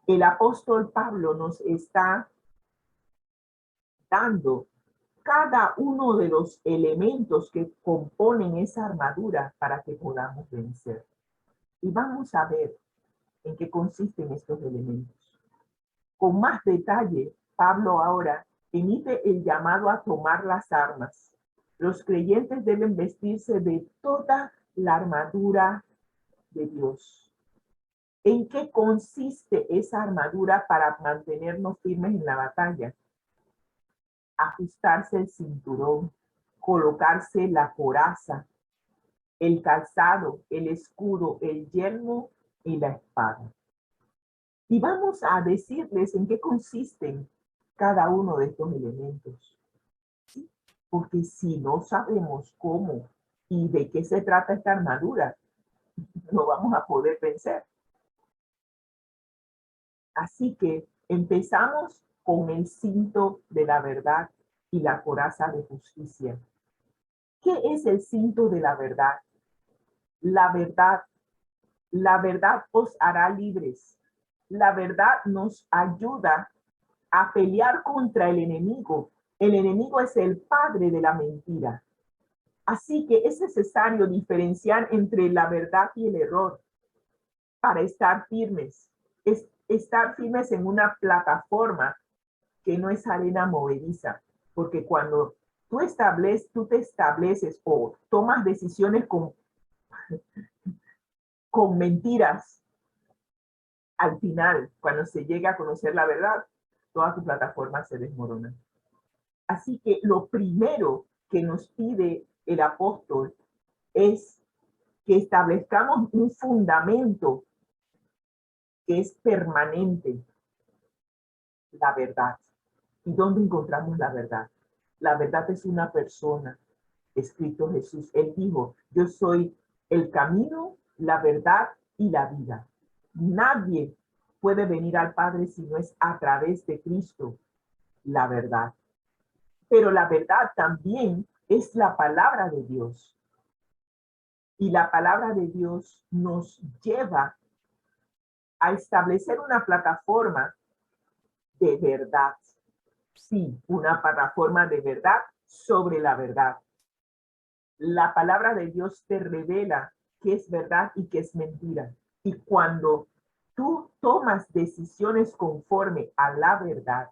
el apóstol Pablo nos está citando cada uno de los elementos que componen esa armadura para que podamos vencer. Y vamos a ver en qué consisten estos elementos. Con más detalle, Pablo ahora emite el llamado a tomar las armas. Los creyentes deben vestirse de toda la armadura de Dios. ¿En qué consiste esa armadura para mantenernos firmes en la batalla? Ajustarse el cinturón, colocarse la coraza, el calzado, el escudo, el yelmo y la espada. Y vamos a decirles en qué consisten cada uno de estos elementos. ¿Sí? Porque si no sabemos cómo y de qué se trata esta armadura, no vamos a poder vencer. Así que empezamos con el cinto de la verdad y la coraza de justicia. ¿Qué es el cinto de la verdad? La verdad os hará libres. La verdad nos ayuda a pelear contra el enemigo. El enemigo es el padre de la mentira. Así que es necesario diferenciar entre la verdad y el error para estar firmes. Es estar firmes en una plataforma que no es arena movediza, porque cuando tú te estableces o tomas decisiones con mentiras, al final, cuando se llega a conocer la verdad, toda tu plataforma se desmorona. Así que lo primero que nos pide el apóstol es que establezcamos un fundamento que es permanente, la verdad. ¿Y dónde encontramos la verdad? La verdad es una persona, escrito Jesús. Él dijo, yo soy el camino, la verdad y la vida. Nadie puede venir al Padre si no es a través de Cristo, la verdad. Pero la verdad también es la palabra de Dios. Y la palabra de Dios nos lleva a establecer una plataforma de verdad. Sí, una plataforma de verdad sobre la verdad. La palabra de Dios te revela qué es verdad y qué es mentira. Y cuando tú tomas decisiones conforme a la verdad,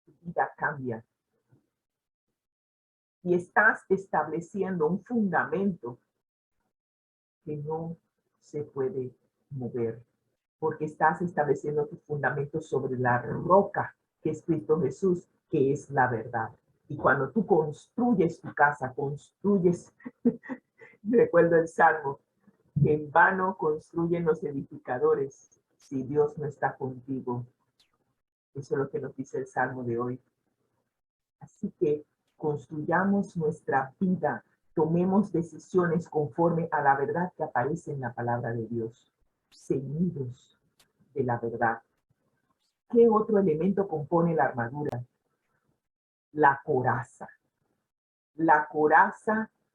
tu vida cambia. Y estás estableciendo un fundamento que no se puede mover, porque estás estableciendo tu fundamento sobre la roca que es Cristo Jesús, que es la verdad. Y cuando tú construyes tu casa, recuerdo el Salmo, que en vano construyen los edificadores si Dios no está contigo. Eso es lo que nos dice el Salmo de hoy. Así que construyamos nuestra vida, tomemos decisiones conforme a la verdad que aparece en la palabra de Dios, ceñidos de la verdad. ¿Qué otro elemento compone la armadura? La coraza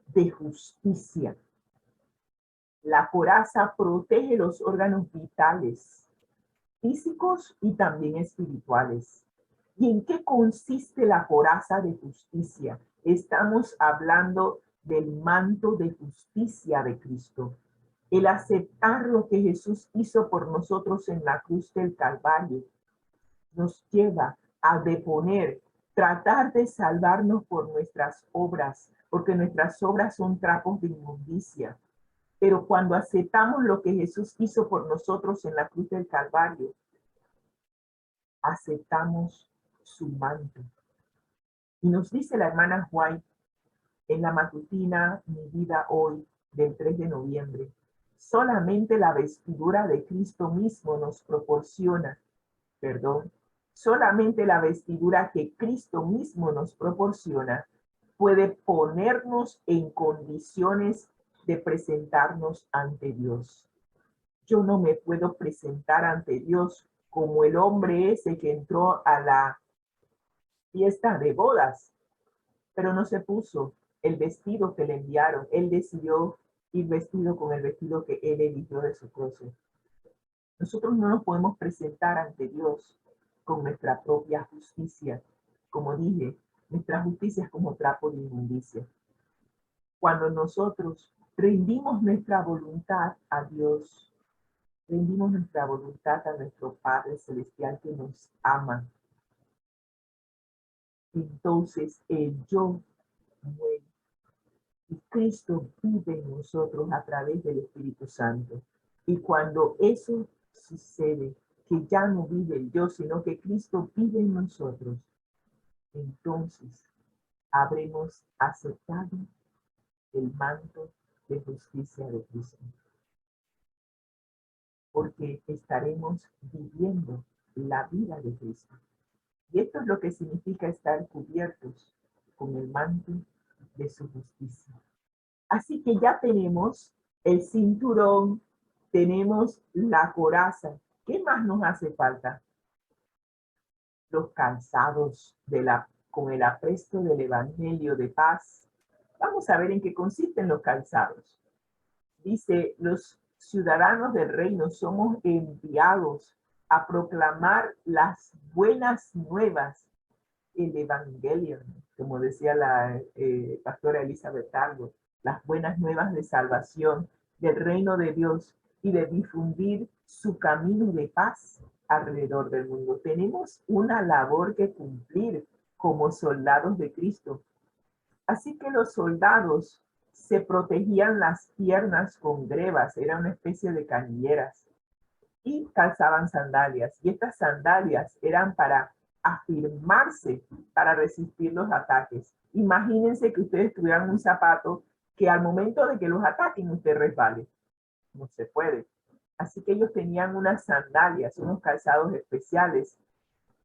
de justicia. La coraza protege los órganos vitales, físicos y también espirituales. ¿Y en qué consiste la coraza de justicia? Estamos hablando del manto de justicia de Cristo. El aceptar lo que Jesús hizo por nosotros en la cruz del Calvario nos lleva a deponer, tratar de salvarnos por nuestras obras, porque nuestras obras son trapos de inmundicia. Pero cuando aceptamos lo que Jesús hizo por nosotros en la cruz del Calvario, aceptamos su manto. Y nos dice la hermana White en la matutina Mi Vida Hoy del 3 de noviembre, solamente la vestidura de Cristo mismo nos proporciona, solamente la vestidura que Cristo mismo nos proporciona puede ponernos en condiciones de presentarnos ante Dios. Yo no me puedo presentar ante Dios como el hombre ese que entró a la fiesta de bodas, pero no se puso el vestido que le enviaron. Él decidió ir vestido con el vestido que él eligió de su closet. Nosotros no nos podemos presentar ante Dios con nuestra propia justicia, como dije, nuestra justicia es como trapo de inmundicia. Cuando nosotros rendimos nuestra voluntad a Dios, rendimos nuestra voluntad a nuestro Padre Celestial que nos ama, entonces el yo muere. Y Cristo vive en nosotros a través del Espíritu Santo. Y cuando eso sucede, que ya no vive el yo, sino que Cristo vive en nosotros, entonces habremos aceptado el manto de justicia de Cristo. Porque estaremos viviendo la vida de Cristo. Y esto es lo que significa estar cubiertos con el manto de su justicia. Así que ya tenemos el cinturón, tenemos la coraza. ¿Qué más nos hace falta? Los calzados con el apresto del Evangelio de paz. Vamos a ver en qué consisten los calzados. Dice, los ciudadanos del reino somos enviados a proclamar las buenas nuevas, el Evangelio, como decía la pastora Elizabeth Targo, las buenas nuevas de salvación del reino de Dios y de difundir su camino de paz alrededor del mundo. Tenemos una labor que cumplir como soldados de Cristo. Así que los soldados se protegían las piernas con grebas, era una especie de canilleras, y calzaban sandalias. Y estas sandalias eran para afirmarse, para resistir los ataques. Imagínense que ustedes tuvieran un zapato que al momento de que los ataquen usted resbale. No se puede. Así que ellos tenían unas sandalias, unos calzados especiales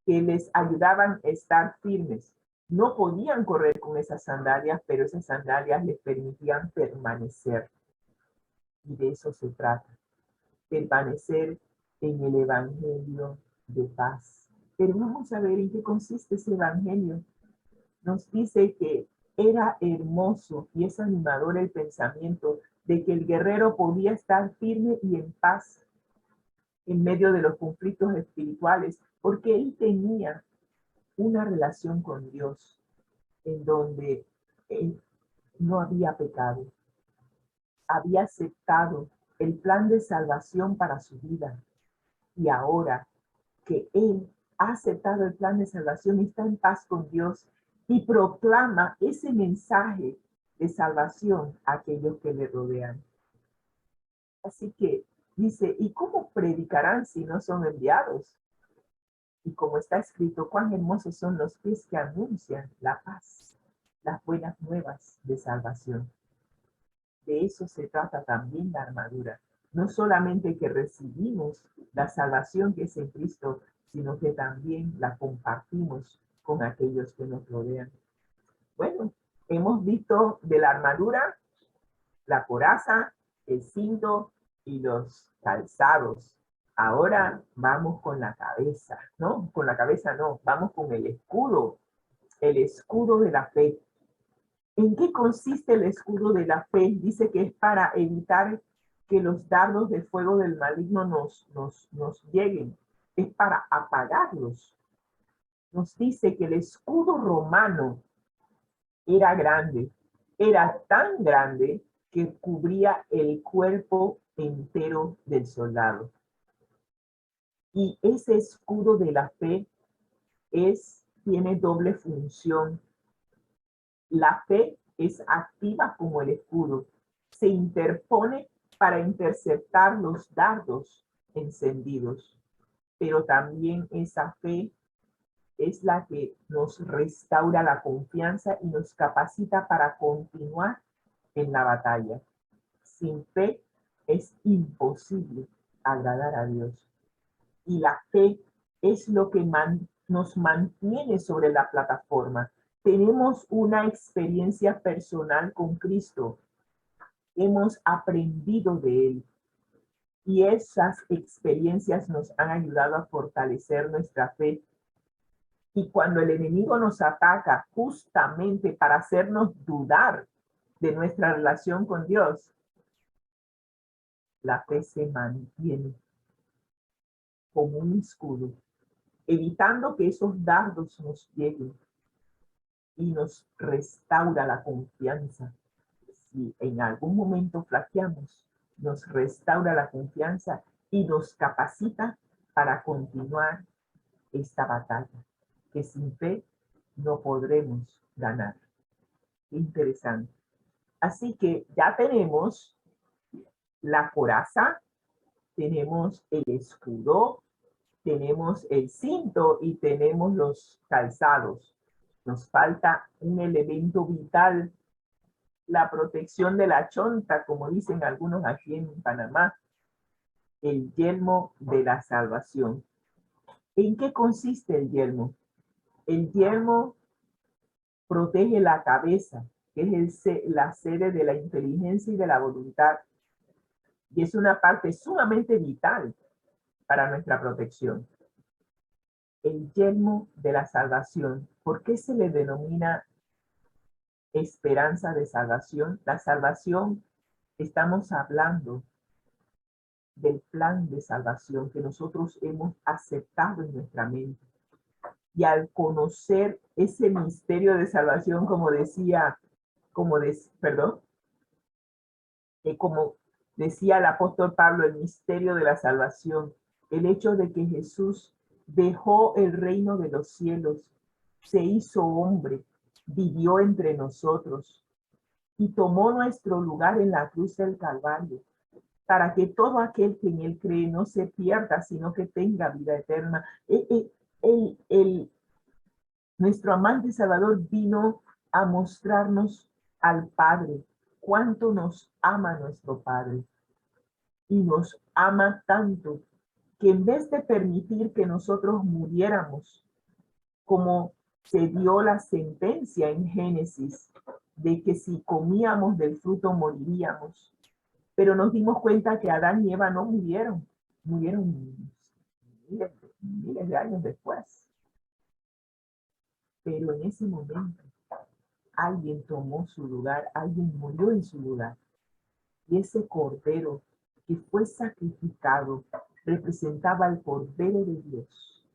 que les ayudaban a estar firmes. No podían correr con esas sandalias, pero esas sandalias les permitían permanecer. Y de eso se trata. Permanecer en el Evangelio de paz. Pero vamos a ver en qué consiste ese Evangelio. Nos dice que era hermoso y es animador el pensamiento de que el guerrero podía estar firme y en paz en medio de los conflictos espirituales, porque él tenía una relación con Dios en donde él no había pecado, había aceptado el plan de salvación para su vida. Y ahora que él ha aceptado el plan de salvación, está en paz con Dios y proclama ese mensaje de salvación a aquellos que le rodean. Así que dice, ¿y cómo predicarán si no son enviados? Y como está escrito, cuán hermosos son los pies que anuncian la paz, las buenas nuevas de salvación. De eso se trata también la armadura. No solamente que recibimos la salvación que es en Cristo, sino que también la compartimos con aquellos que nos rodean. Bueno, hemos visto de la armadura, la coraza, el cinto y los calzados. Ahora vamos con la cabeza, ¿no? Con la cabeza no, vamos con el escudo de la fe. ¿En qué consiste el escudo de la fe? Dice que es para evitar que los dardos de fuego del maligno nos lleguen. Es para apagarlos. Nos dice que el escudo romano era grande. Era tan grande que cubría el cuerpo entero del soldado. Y ese escudo de la fe tiene doble función. La fe es activa como el escudo. Se interpone para interceptar los dardos encendidos. Pero también esa fe es la que nos restaura la confianza y nos capacita para continuar en la batalla. Sin fe es imposible agradar a Dios. Y la fe es lo que nos mantiene sobre la plataforma. Tenemos una experiencia personal con Cristo. Hemos aprendido de Él. Y esas experiencias nos han ayudado a fortalecer nuestra fe. Y cuando el enemigo nos ataca justamente para hacernos dudar de nuestra relación con Dios, la fe se mantiene como un escudo, evitando que esos dardos nos lleguen. y nos restaura la confianza. Si en algún momento flaqueamos, nos restaura la confianza y nos capacita para continuar esta batalla, que sin fe no podremos ganar. Interesante. Así que ya tenemos la coraza, tenemos el escudo, tenemos el cinto y tenemos los calzados. Nos falta un elemento vital, la protección de la chonta, como dicen algunos aquí en Panamá, el yelmo de la salvación. ¿En qué consiste el yelmo? El yelmo protege la cabeza, que es la sede de la inteligencia y de la voluntad, y es una parte sumamente vital para nuestra protección. El yelmo de la salvación. ¿Por qué se le denomina esperanza de salvación? La salvación, estamos hablando del plan de salvación que nosotros hemos aceptado en nuestra mente. Y al conocer ese misterio de salvación, como decía, como decía el apóstol Pablo, el misterio de la salvación, el hecho de que Jesús dejó el reino de los cielos, se hizo hombre, vivió entre nosotros y tomó nuestro lugar en la cruz del Calvario, para que todo aquel que en él cree no se pierda, sino que tenga vida eterna. Nuestro amante Salvador vino a mostrarnos al Padre, cuánto nos ama nuestro Padre. Y nos ama tanto que en vez de permitir que nosotros muriéramos, como se dio la sentencia en Génesis, de que si comíamos del fruto moriríamos, pero nos dimos cuenta que Adán y Eva no murieron, murieron miles de años después. Pero en ese momento, alguien tomó su lugar, alguien murió en su lugar. Y ese cordero que fue sacrificado representaba al Cordero de Dios,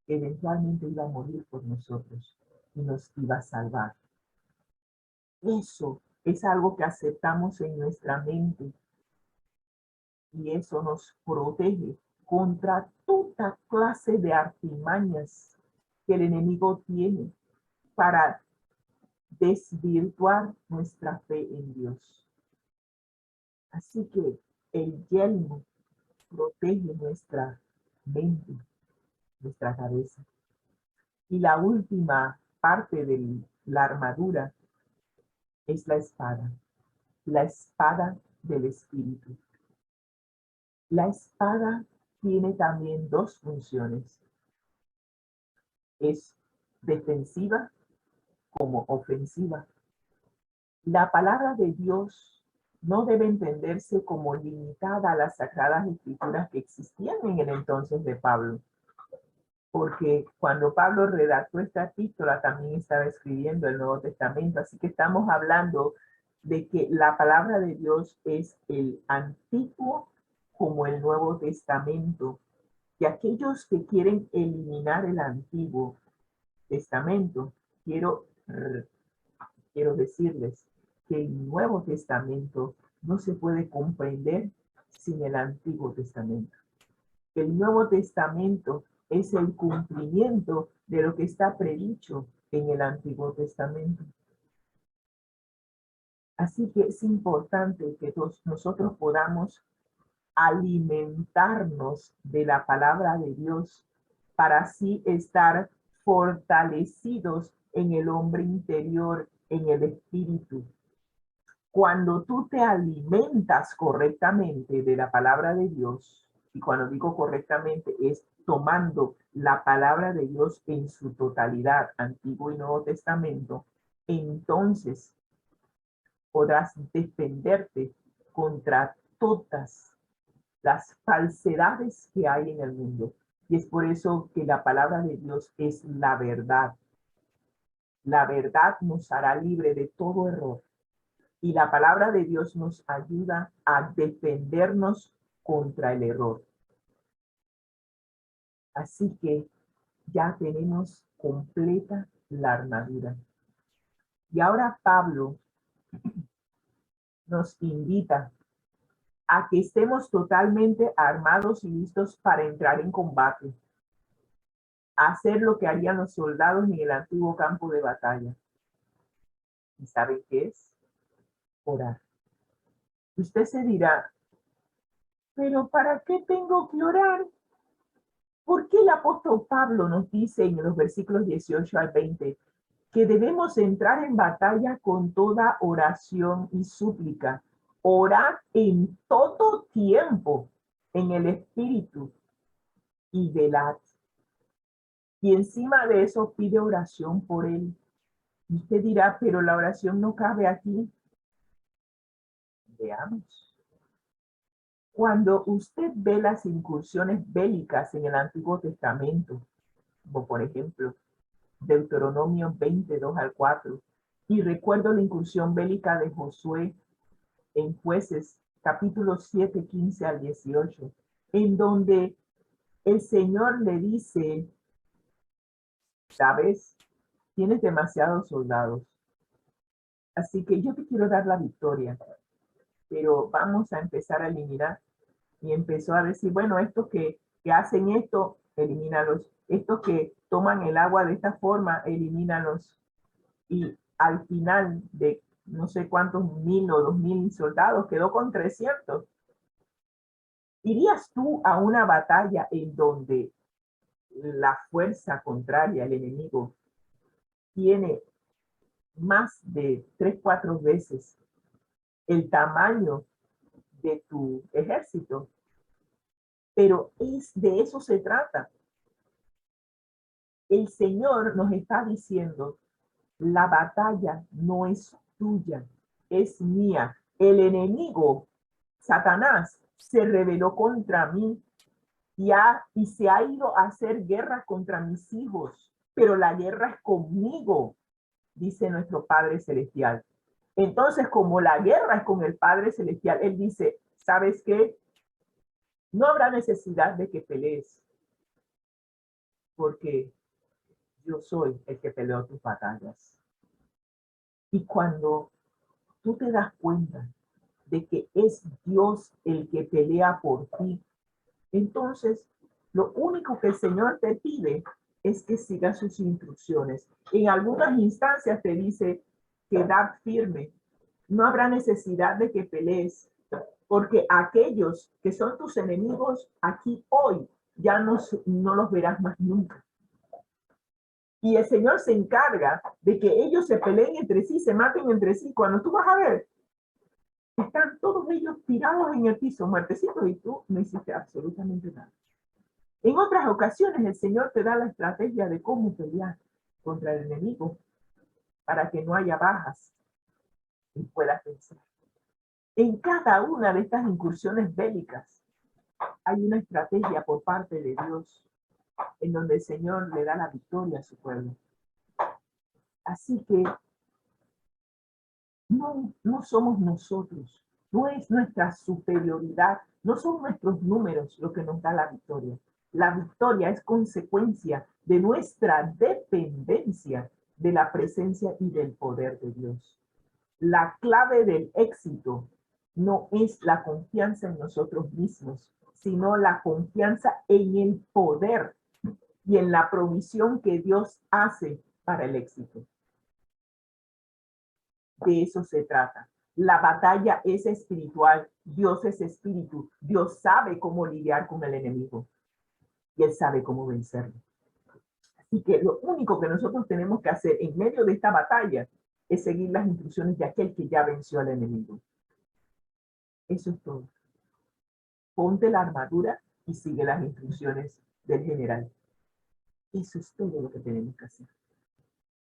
que eventualmente iba a morir por nosotros y nos iba a salvar. Eso es algo que aceptamos en nuestra mente y eso nos protege contra toda clase de artimañas que el enemigo tiene para desvirtuar nuestra fe en Dios. Así que el yelmo protege nuestra mente, nuestra cabeza. Y la última parte de la armadura es la espada del Espíritu. La espada tiene también dos funciones. Es defensiva como ofensiva. La palabra de Dios no debe entenderse como limitada a las sagradas escrituras que existían en el entonces de Pablo, porque cuando Pablo redactó esta epístola también estaba escribiendo el Nuevo Testamento, así que estamos hablando de que la palabra de Dios es el Antiguo como el Nuevo Testamento, y aquellos que quieren eliminar el Antiguo Testamento, quiero decirles que el Nuevo Testamento no se puede comprender sin el Antiguo Testamento. El Nuevo Testamento es el cumplimiento de lo que está predicho en el Antiguo Testamento. Así que es importante que nosotros podamos alimentarnos de la palabra de Dios para así estar fortalecidos en el hombre interior, en el espíritu. Cuando tú te alimentas correctamente de la palabra de Dios, y cuando digo correctamente es tomando la palabra de Dios en su totalidad, Antiguo y Nuevo Testamento, entonces podrás defenderte contra todas las falsedades que hay en el mundo. Y es por eso que la palabra de Dios es la verdad. La verdad nos hará libre de todo error. Y la palabra de Dios nos ayuda a defendernos contra el error. Así que ya tenemos completa la armadura. Y ahora Pablo nos invita a que estemos totalmente armados y listos para entrar en combate, a hacer lo que harían los soldados en el antiguo campo de batalla. ¿Y saben qué es? Orar. Usted se dirá, pero ¿para qué tengo que orar? ¿Por qué el apóstol Pablo nos dice en los versículos 18 al 20 que debemos entrar en batalla con toda oración y súplica? Orar en todo tiempo en el Espíritu y velad. Y encima de eso pide oración por él. Y usted dirá, pero la oración no cabe aquí. Veamos. Cuando usted ve las incursiones bélicas en el Antiguo Testamento, como por ejemplo Deuteronomio 22 al 4, y recuerdo la incursión bélica de Josué en Jueces, capítulo 7, 15 al 18, en donde el Señor le dice, sabes, tienes demasiados soldados, así que yo te quiero dar la victoria, pero vamos a empezar a eliminar. Y empezó a decir, bueno, estos que hacen esto, elimínalos. Estos que toman el agua de esta forma, elimínalos. Y al final de no sé cuántos 1000 o 2000 soldados, quedó con 300. ¿Irías tú a una batalla en donde la fuerza contraria, el enemigo, tiene más de 3, 4 veces el tamaño de tu ejército? Pero de eso se trata. El Señor nos está diciendo, la batalla no es tuya, es mía. El enemigo, Satanás, se rebeló contra mí y se ha ido a hacer guerra contra mis hijos, pero la guerra es conmigo, dice nuestro Padre Celestial. Entonces, como la guerra es con el Padre Celestial, Él dice, ¿sabes qué? No habrá necesidad de que pelees, porque yo soy el que peleo tus batallas. Y cuando tú te das cuenta de que es Dios el que pelea por ti, entonces lo único que el Señor te pide es que sigas sus instrucciones. En algunas instancias te dice, quedad firme. No habrá necesidad de que pelees, porque aquellos que son tus enemigos aquí hoy, ya no los verás más nunca. Y el Señor se encarga de que ellos se peleen entre sí, se maten entre sí. Cuando tú vas a ver, están todos ellos tirados en el piso, muertecitos, y tú no hiciste absolutamente nada. En otras ocasiones, el Señor te da la estrategia de cómo pelear contra el enemigo para que no haya bajas y puedas vencer. En cada una de estas incursiones bélicas hay una estrategia por parte de Dios en donde el Señor le da la victoria a su pueblo. Así que no somos nosotros, no es nuestra superioridad, no son nuestros números lo que nos da la victoria. La victoria es consecuencia de nuestra dependencia de la presencia y del poder de Dios. La clave del éxito no es la confianza en nosotros mismos, sino la confianza en el poder y en la provisión que Dios hace para el éxito. De eso se trata. La batalla es espiritual. Dios es espíritu. Dios sabe cómo lidiar con el enemigo. Y Él sabe cómo vencerlo. Así que lo único que nosotros tenemos que hacer en medio de esta batalla es seguir las instrucciones de aquel que ya venció al enemigo. Eso es todo. Ponte la armadura y sigue las instrucciones del general. Eso es todo lo que tenemos que hacer.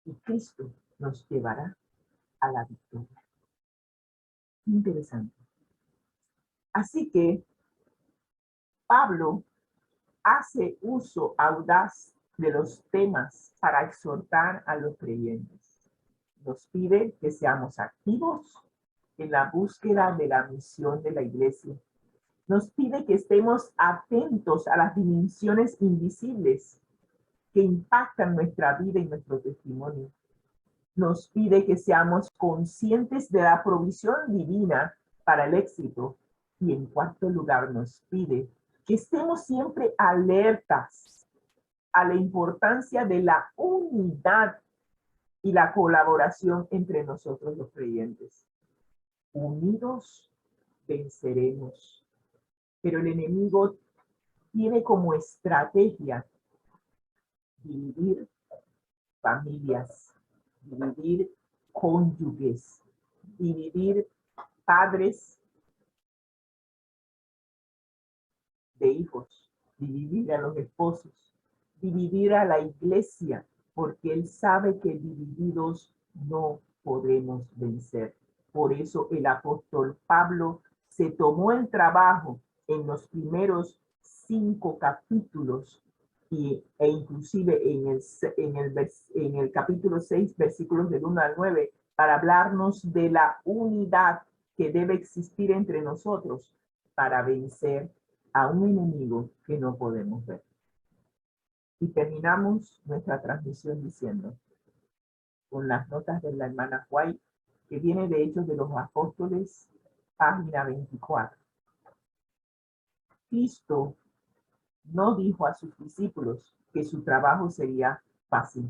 Y Cristo nos llevará a la victoria. Interesante. Así que Pablo hace uso audaz de los temas para exhortar a los creyentes. Nos pide que seamos activos en la búsqueda de la misión de la iglesia. Nos pide que estemos atentos a las dimensiones invisibles que impactan nuestra vida y nuestro testimonio. nos pide que seamos conscientes de la provisión divina para el éxito. Y en cuarto lugar nos pide que estemos siempre alertas a la importancia de la unidad y la colaboración entre nosotros los creyentes. Unidos venceremos. Pero el enemigo tiene como estrategia dividir familias, dividir cónyuges, dividir padres de hijos, dividir a los esposos, dividir a la iglesia, porque él sabe que divididos no podemos vencer. Por eso el apóstol Pablo se tomó el trabajo en los primeros 5 capítulos e inclusive en el capítulo 6, versículos del 1 al 9, para hablarnos de la unidad que debe existir entre nosotros para vencer a un enemigo que no podemos ver. Y terminamos nuestra transmisión diciendo, con las notas de la hermana White, que viene de Hechos de los Apóstoles, página 24. Cristo no dijo a sus discípulos que su trabajo sería fácil.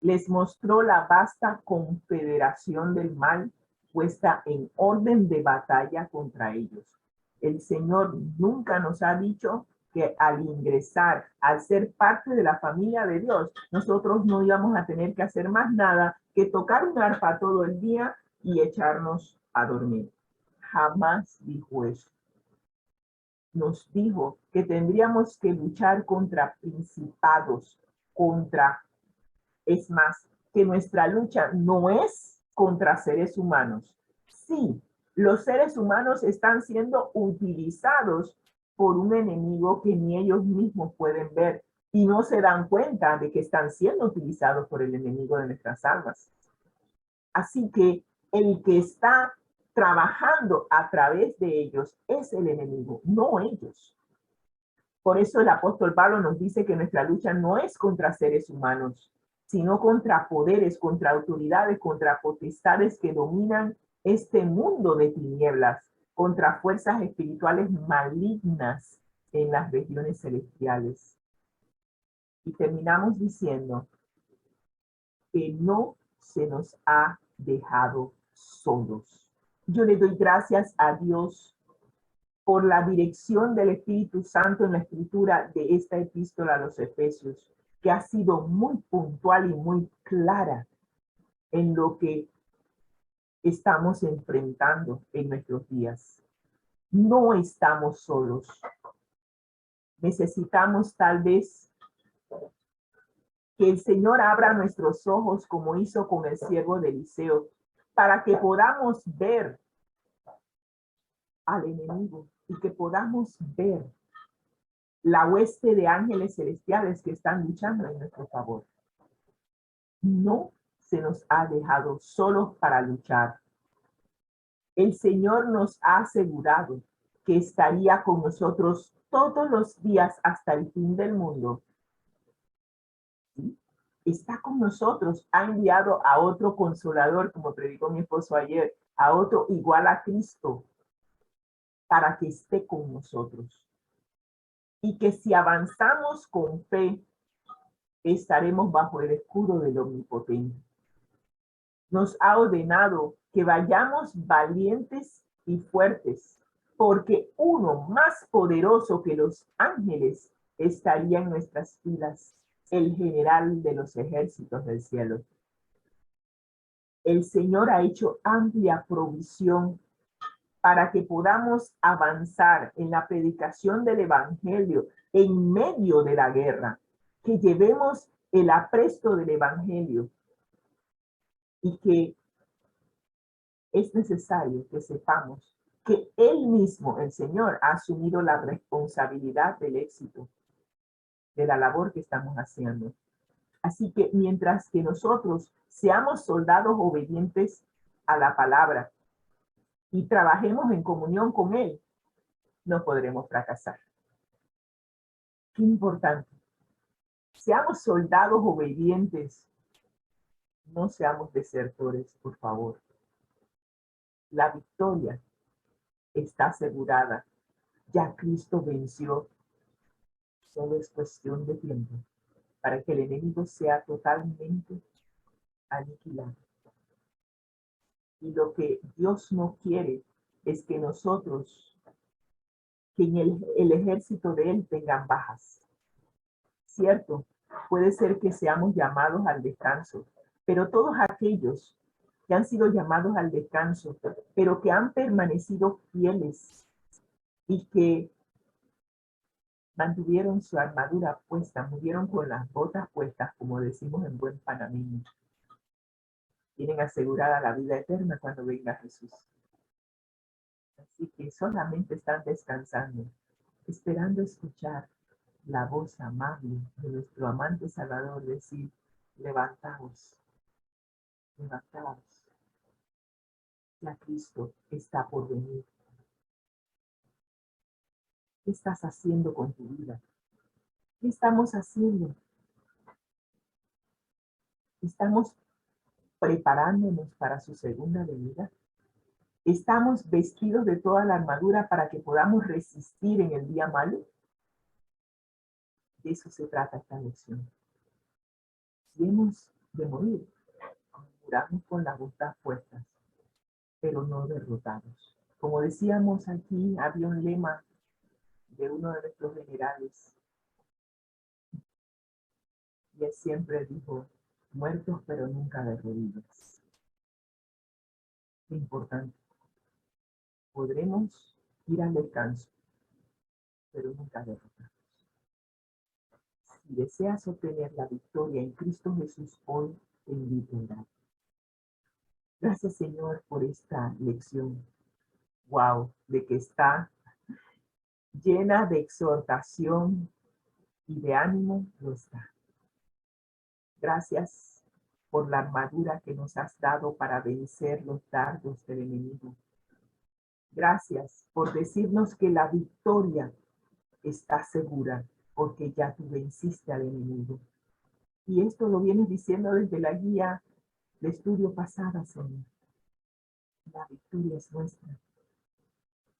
Les mostró la vasta confederación del mal puesta en orden de batalla contra ellos. El Señor nunca nos ha dicho que al ingresar, al ser parte de la familia de Dios, nosotros no íbamos a tener que hacer más nada que tocar un arpa todo el día y echarnos a dormir. Jamás dijo eso. Nos dijo que tendríamos que luchar contra principados, es más, que nuestra lucha no es contra seres humanos. Sí, los seres humanos están siendo utilizados por un enemigo que ni ellos mismos pueden ver y no se dan cuenta de que están siendo utilizados por el enemigo de nuestras almas. Así que el que está trabajando a través de ellos es el enemigo, no ellos. Por eso el apóstol Pablo nos dice que nuestra lucha no es contra seres humanos, sino contra poderes, contra autoridades, contra potestades que dominan este mundo de tinieblas, contra fuerzas espirituales malignas en las regiones celestiales. Y terminamos diciendo que no se nos ha dejado solos. Yo le doy gracias a Dios por la dirección del Espíritu Santo en la escritura de esta epístola a los Efesios, que ha sido muy puntual y muy clara en lo que estamos enfrentando en nuestros días. No estamos solos. Necesitamos tal vez que el Señor abra nuestros ojos como hizo con el siervo de Eliseo, para que podamos ver al enemigo y que podamos ver la hueste de ángeles celestiales que están luchando en nuestro favor. No se nos ha dejado solos para luchar. El Señor nos ha asegurado que estaría con nosotros todos los días hasta el fin del mundo. ¿Sí? Está con nosotros, ha enviado a otro consolador, como predicó mi esposo ayer, a otro igual a Cristo, para que esté con nosotros. Y que si avanzamos con fe, estaremos bajo el escudo del Omnipotente. Nos ha ordenado que vayamos valientes y fuertes, porque uno más poderoso que los ángeles estaría en nuestras filas, el general de los ejércitos del cielo. El Señor ha hecho amplia provisión para que podamos avanzar en la predicación del Evangelio en medio de la guerra, que llevemos el apresto del Evangelio y que es necesario que sepamos que Él mismo, el Señor, ha asumido la responsabilidad del éxito de la labor que estamos haciendo. Así que mientras que nosotros seamos soldados obedientes a la palabra y trabajemos en comunión con Él, no podremos fracasar. Qué importante. Seamos soldados obedientes No seamos desertores, por favor. La victoria está asegurada. Ya Cristo venció. Solo es cuestión de tiempo para que el enemigo sea totalmente aniquilado. Y lo que Dios no quiere es que nosotros, que en el ejército de Él tengan bajas. Cierto, puede ser que seamos llamados al descanso, pero todos aquellos que han sido llamados al descanso, pero que han permanecido fieles y que mantuvieron su armadura puesta, murieron con las botas puestas, como decimos en buen panameño, tienen asegurada la vida eterna cuando venga Jesús. Así que solamente están descansando, esperando escuchar la voz amable de nuestro amante Salvador decir: levantaos, levantaos, ya Cristo está por venir. ¿Qué estás haciendo con tu vida? ¿Qué estamos haciendo? ¿Estamos preparándonos para su segunda venida? ¿Estamos vestidos de toda la armadura para que podamos resistir en el día malo? De eso se trata esta lección. Si hemos de morir, muramos con las botas puestas, pero no derrotados. Como decíamos aquí, había un lema de uno de nuestros generales, y él siempre dijo: muertos pero nunca derrotados. Qué importante. Podremos ir al descanso, pero nunca derrotados. Si deseas obtener la victoria en Cristo Jesús hoy, te invito a orar. Gracias, Señor, por esta lección. Wow, de que está llena de exhortación y de ánimo, lo está. Gracias por la armadura que nos has dado para vencer los dardos del enemigo. Gracias por decirnos que la victoria está segura, porque ya tú venciste al enemigo. Y esto lo vienes diciendo desde la guía de estudio pasada, Señor. La victoria es nuestra.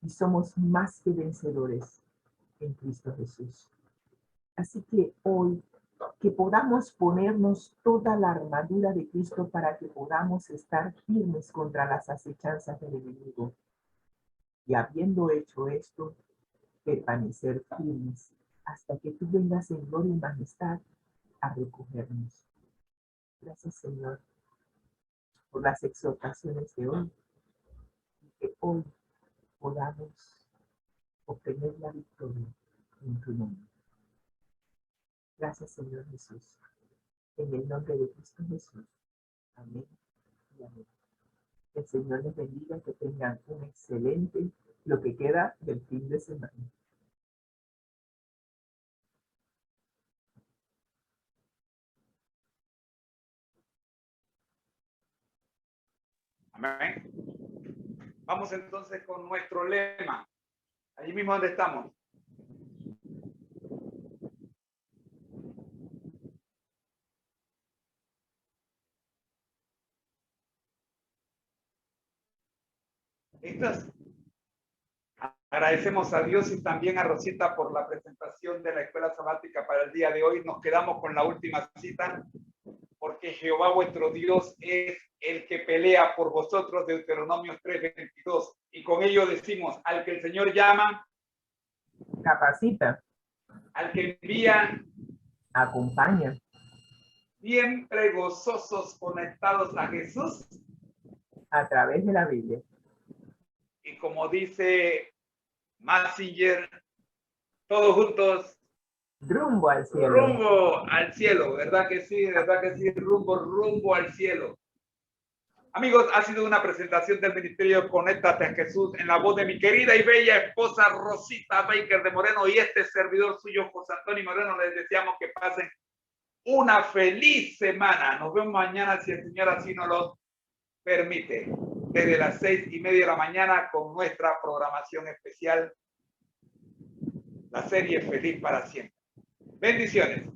Y somos más que vencedores en Cristo Jesús. Así que hoy, que podamos ponernos toda la armadura de Cristo para que podamos estar firmes contra las acechanzas del enemigo. Y habiendo hecho esto, permanecer firmes hasta que tú vengas en gloria y majestad a recogernos. Gracias, Señor, por las exhortaciones de hoy, y que hoy podamos obtener la victoria en tu nombre. Gracias, Señor Jesús. En el nombre de Cristo Jesús. Amén y amén. Que el Señor les bendiga, que tengan un excelente, lo que queda del fin de semana. Amén. Vamos entonces con nuestro lema. Allí mismo donde estamos. Agradecemos a Dios y también a Rosita por la presentación de la escuela sabática para el día de hoy. Nos quedamos con la última cita, porque Jehová vuestro Dios es el que pelea por vosotros, Deuteronomio 3:22. Y con ello decimos: al que el Señor llama, capacita, al que envía, acompaña. Siempre gozosos, conectados a Jesús a través de la Biblia. Y como dice Massinger, todos juntos, rumbo al cielo. Rumbo al cielo, ¿verdad que sí? ¿Verdad que sí? Rumbo al cielo. Amigos, ha sido una presentación del Ministerio Conéctate a Jesús en la voz de mi querida y bella esposa Rosita Baker de Moreno y este servidor suyo, José Antonio Moreno. Les deseamos que pasen una feliz semana. Nos vemos mañana si el Señor así nos lo permite, desde las 6:30 de la mañana con nuestra programación especial, la serie Feliz para Siempre. Bendiciones.